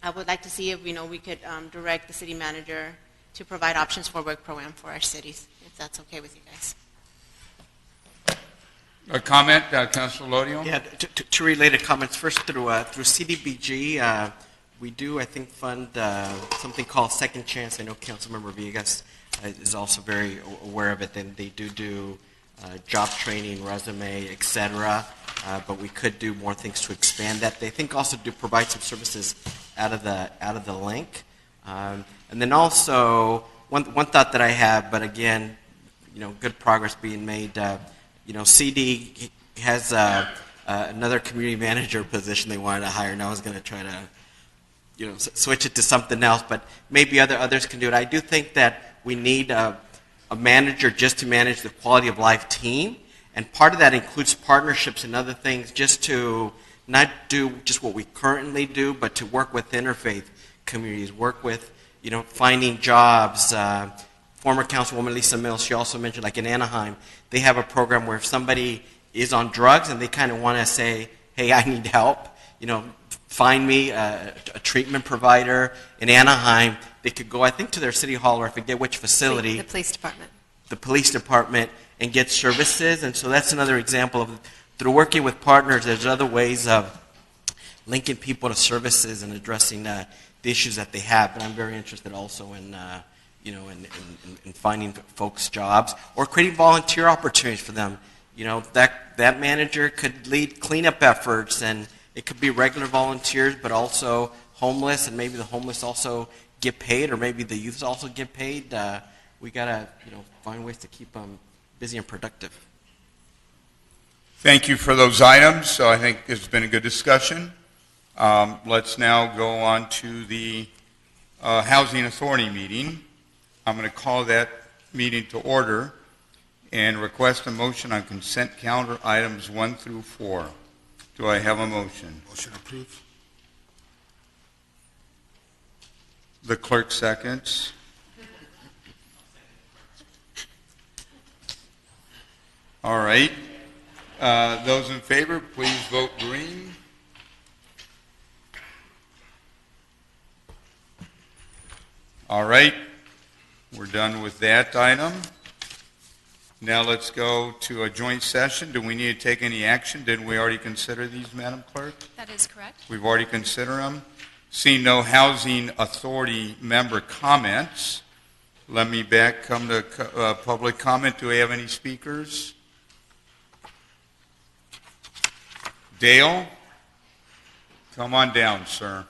Speaker 7: I would like to see if, we could direct the city manager to provide options for a work program for our cities, if that's okay with you guys.
Speaker 1: A comment, Councilor Lodio?
Speaker 4: Yeah, two related comments. First, through CDBG, we do, I think, fund something called Second Chance. I know Councilmember Villegas is also very aware of it. Then they do job training, resume, etc. But we could do more things to expand that. They think also do provide some services out of the link. And then also one thought that I have, but again, good progress being made. CD has another community manager position they wanted to hire, and I was going to try to switch it to something else, but maybe others can do it. I do think that we need a manager just to manage the quality of life team, and part of that includes partnerships and other things, just to not do just what we currently do, but to work with interfaith communities, work with finding jobs. Former Councilwoman Lisa Mills, she also mentioned, like in Anaheim, they have a program where if somebody is on drugs and they kind of want to say, hey, I need help, find me a treatment provider in Anaheim. They could go, I think, to their city hall, or I forget which facility.
Speaker 9: The police department.
Speaker 4: The police department, and get services. And so that's another example of, through working with partners, there's other ways of linking people to services and addressing the issues that they have. But I'm very interested also in, in finding folks jobs or creating volunteer opportunities for them. That manager could lead cleanup efforts, and it could be regular volunteers, but also homeless, and maybe the homeless also get paid, or maybe the youths also get paid. We gotta, find ways to keep them busy and productive.
Speaker 1: Thank you for those items. So I think it's been a good discussion. Let's now go on to the Housing Authority meeting. I'm going to call that meeting to order and request a motion on consent calendar items 1 through 4. Do I have a motion?
Speaker 12: Motion approved.
Speaker 1: The clerk seconds. All right. Those in favor, please vote green. All right. We're done with that item. Now let's go to a joint session. Do we need to take any action? Didn't we already consider these, Madam Clerk?
Speaker 10: That is correct.
Speaker 1: We've already considered them. Seeing no Housing Authority member comments, let me come to public comment. Do we have any speakers? Dale, come on down, sir.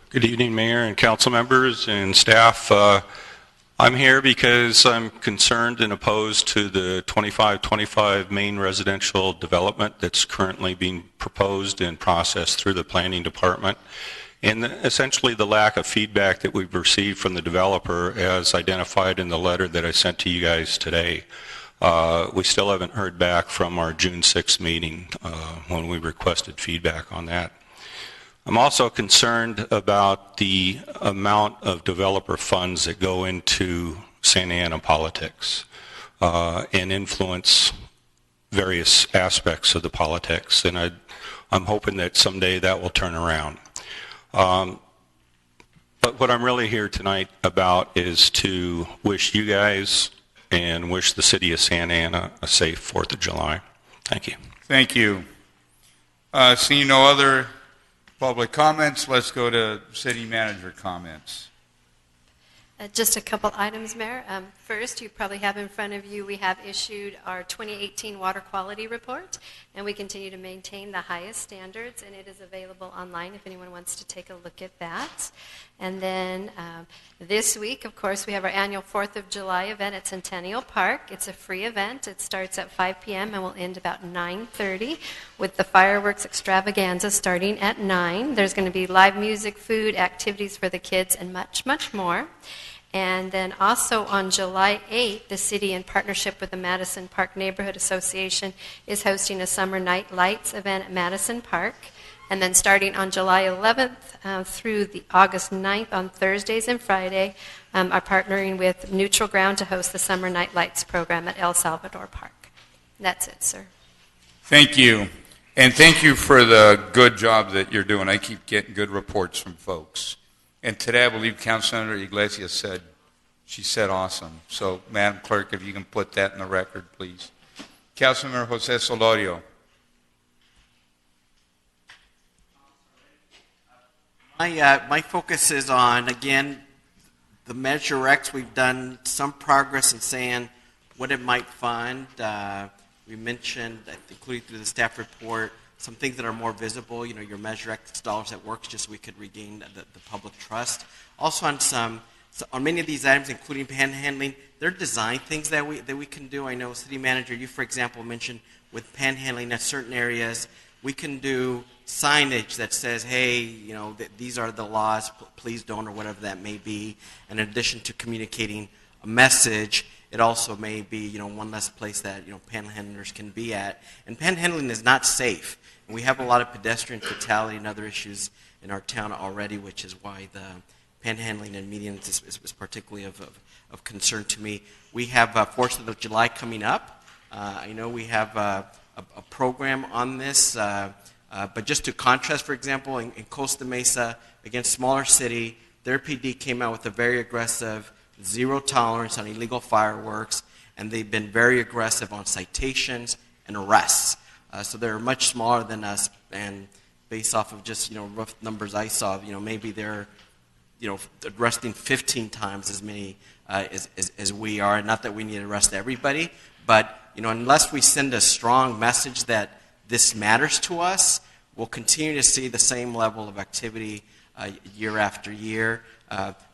Speaker 16: Good evening, Mayor and council members and staff. I'm here because I'm concerned and opposed to the 2525 main residential development that's currently being proposed and processed through the planning department, and essentially the lack of feedback that we've received from the developer as identified in the letter that I sent to you guys today. We still haven't heard back from our June 6th meeting when we requested feedback on that. I'm also concerned about the amount of developer funds that go into Santa Ana politics and influence various aspects of the politics, and I'm hoping that someday that will turn around. But what I'm really here tonight about is to wish you guys and wish the city of Santa Ana a safe 4th of July. Thank you.
Speaker 1: Thank you. Seeing no other public comments, let's go to city manager comments.
Speaker 9: Just a couple items, Mayor. First, you probably have in front of you, we have issued our 2018 water quality report, and we continue to maintain the highest standards, and it is available online if anyone wants to take a look at that. And then this week, of course, we have our annual 4th of July event at Centennial Park. It's a free event. It starts at 5 p.m. and will end about 9:30 with the fireworks extravaganza starting at 9. There's going to be live music, food, activities for the kids, and much, much more. And then also on July 8th, the city, in partnership with the Madison Park Neighborhood Association, is hosting a Summer Night Lights event at Madison Park. And then starting on July 11th through the August 9th on Thursdays and Friday, are partnering with Neutral Ground to host the Summer Night Lights program at El Salvador Park. That's it, sir.
Speaker 1: Thank you. And thank you for the good job that you're doing. I keep getting good reports from folks. And today I believe Councilmember Iglesias said awesome. So, Madam Clerk, if you can put that in the record, please. Councilmember Jose Solorio.
Speaker 4: My focus is on, again, the Measure X. We've done some progress in saying what it might fund. We mentioned, including through the staff report, some things that are more visible, your Measure X dollars that works, just so we could regain the public trust. Also on some So on many of these items, including panhandling, they're design things that we can do. I know, City Manager, you, for example, mentioned with panhandling at certain areas, we can do signage that says, hey, you know, these are the laws, please don't, or whatever that may be. And in addition to communicating a message, it also may be, you know, one less place that, you know, panhandlers can be at. And panhandling is not safe. And we have a lot of pedestrian fatality and other issues in our town already, which is why the panhandling and medians is particularly of concern to me. We have 4th of July coming up. I know we have a program on this, but just to contrast, for example, in Costa Mesa, against smaller city, their PD came out with a very aggressive zero tolerance on illegal fireworks, and they've been very aggressive on citations and arrests. So they're much smaller than us, and based off of just, you know, rough numbers I saw, you know, maybe they're, you know, arresting 15 times as many as we are. Not that we need to arrest everybody, but, you know, unless we send a strong message that this matters to us, we'll continue to see the same level of activity year after year.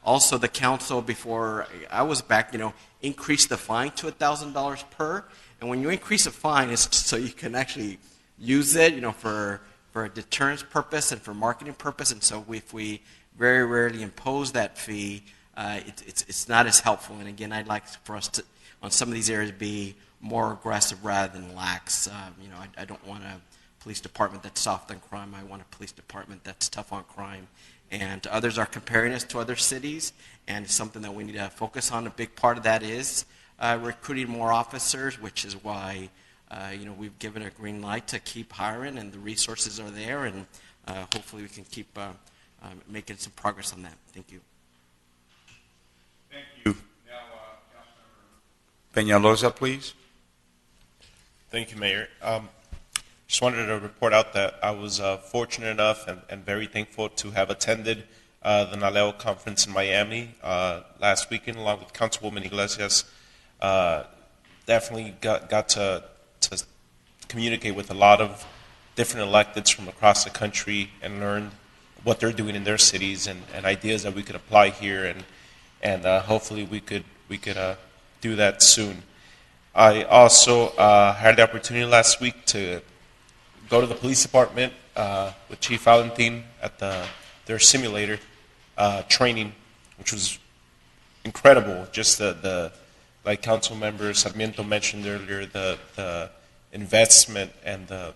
Speaker 4: Also, the council, before I was back, you know, increased the fine to $1,000 per. And when you increase a fine, it's so you can actually use it, you know, for a deterrence purpose and for marketing purpose. And so if we very rarely impose that fee, it's not as helpful. And again, I'd like for us to, on some of these areas, be more aggressive rather than lax. You know, I don't want a police department that's soft on crime. I want a police department that's tough on crime. And others are comparing us to other cities, and it's something that we need to focus on. A big part of that is recruiting more officers, which is why you know, we've given a green light to keep hiring, and the resources are there, and hopefully we can keep making some progress on that. Thank you.
Speaker 1: Thank you. Now, Councilmember Peñalosa, please.
Speaker 11: Thank you, Mayor. Just wanted to report out that I was fortunate enough and very thankful to have attended the NALEO conference in Miami last weekend, along with Councilwoman Iglesias. Definitely got to communicate with a lot of different electeds from across the country and learn what they're doing in their cities and ideas that we could apply here, and hopefully we could do that soon. I also had the opportunity last week to go to the police department with Chief Valentin at their simulator training, which was incredible. Just the like Council Member Sarmiento mentioned earlier, the investment and the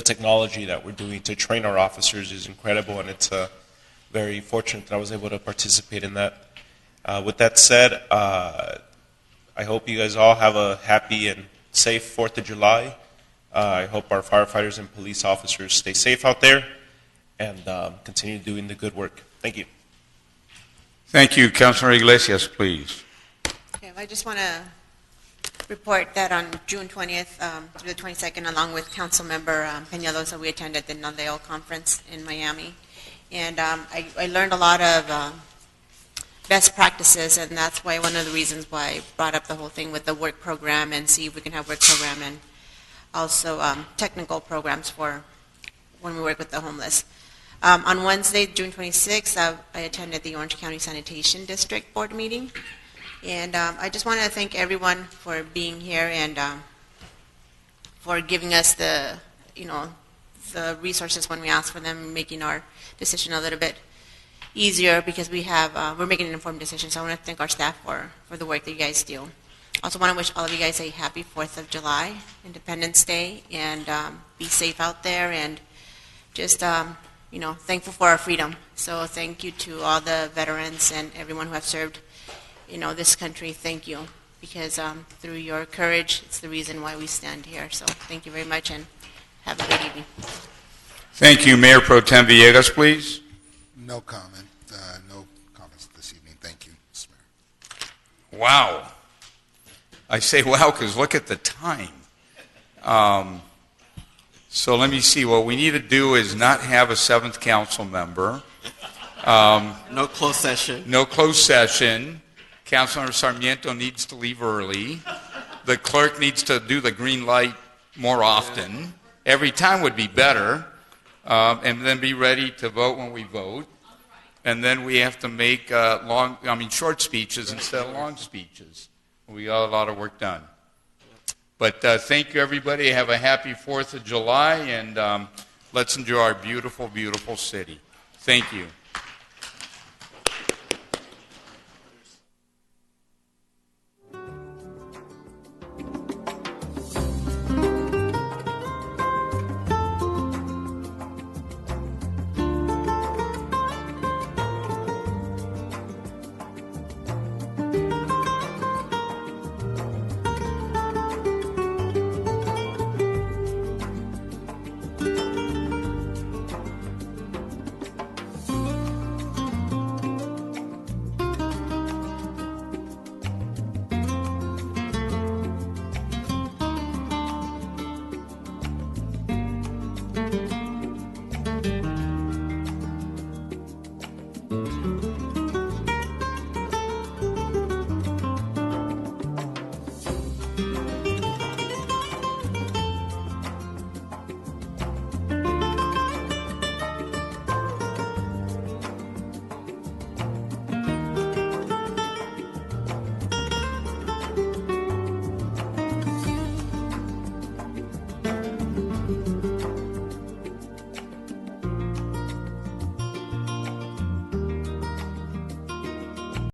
Speaker 11: technology that we're doing to train our officers is incredible, and it's very fortunate that I was able to participate in that. With that said, I hope you guys all have a happy and safe 4th of July. I hope our firefighters and police officers stay safe out there and continue doing the good work. Thank you.
Speaker 1: Thank you. Councilor Iglesias, please.
Speaker 7: Okay, I just want to report that on June 20th through the 22nd, along with Councilmember Peñalosa, we attended the NALEO conference in Miami. And I learned a lot of best practices, and that's why one of the reasons why I brought up the whole thing with the work program and see if we can have work program and also technical programs for when we work with the homeless. On Wednesday, June 26th, I attended the Orange County Sanitation District Board meeting. And I just want to thank everyone for being here and for giving us the, you know, the resources when we ask for them, making our decision a little bit easier because we're making an informed decision. So I want to thank our staff for the work that you guys do. Also want to wish all of you guys a happy 4th of July, Independence Day, and be safe out there, and just, you know, thankful for our freedom. So thank you to all the veterans and everyone who have served, you know, this country. Thank you, because through your courage, it's the reason why we stand here. So thank you very much, and have a good evening.
Speaker 1: Thank you. Mayor Pro Tem Villegas, please.
Speaker 12: No comment. No comments this evening. Thank you, Mr. Mayor.
Speaker 1: Wow. I say wow because look at the time. So let me see. What we need to do is not have a 7th council member.
Speaker 4: No closed session.
Speaker 1: No closed session. Councilmember Sarmiento needs to leave early. The clerk needs to do the green light more often. Every time would be better. And then be ready to vote when we vote. and then we have to make short speeches instead of long speeches. We got a lot of work done. But thank you, everybody. Have a happy 4th of July, and let's enjoy our beautiful, beautiful city. Thank you.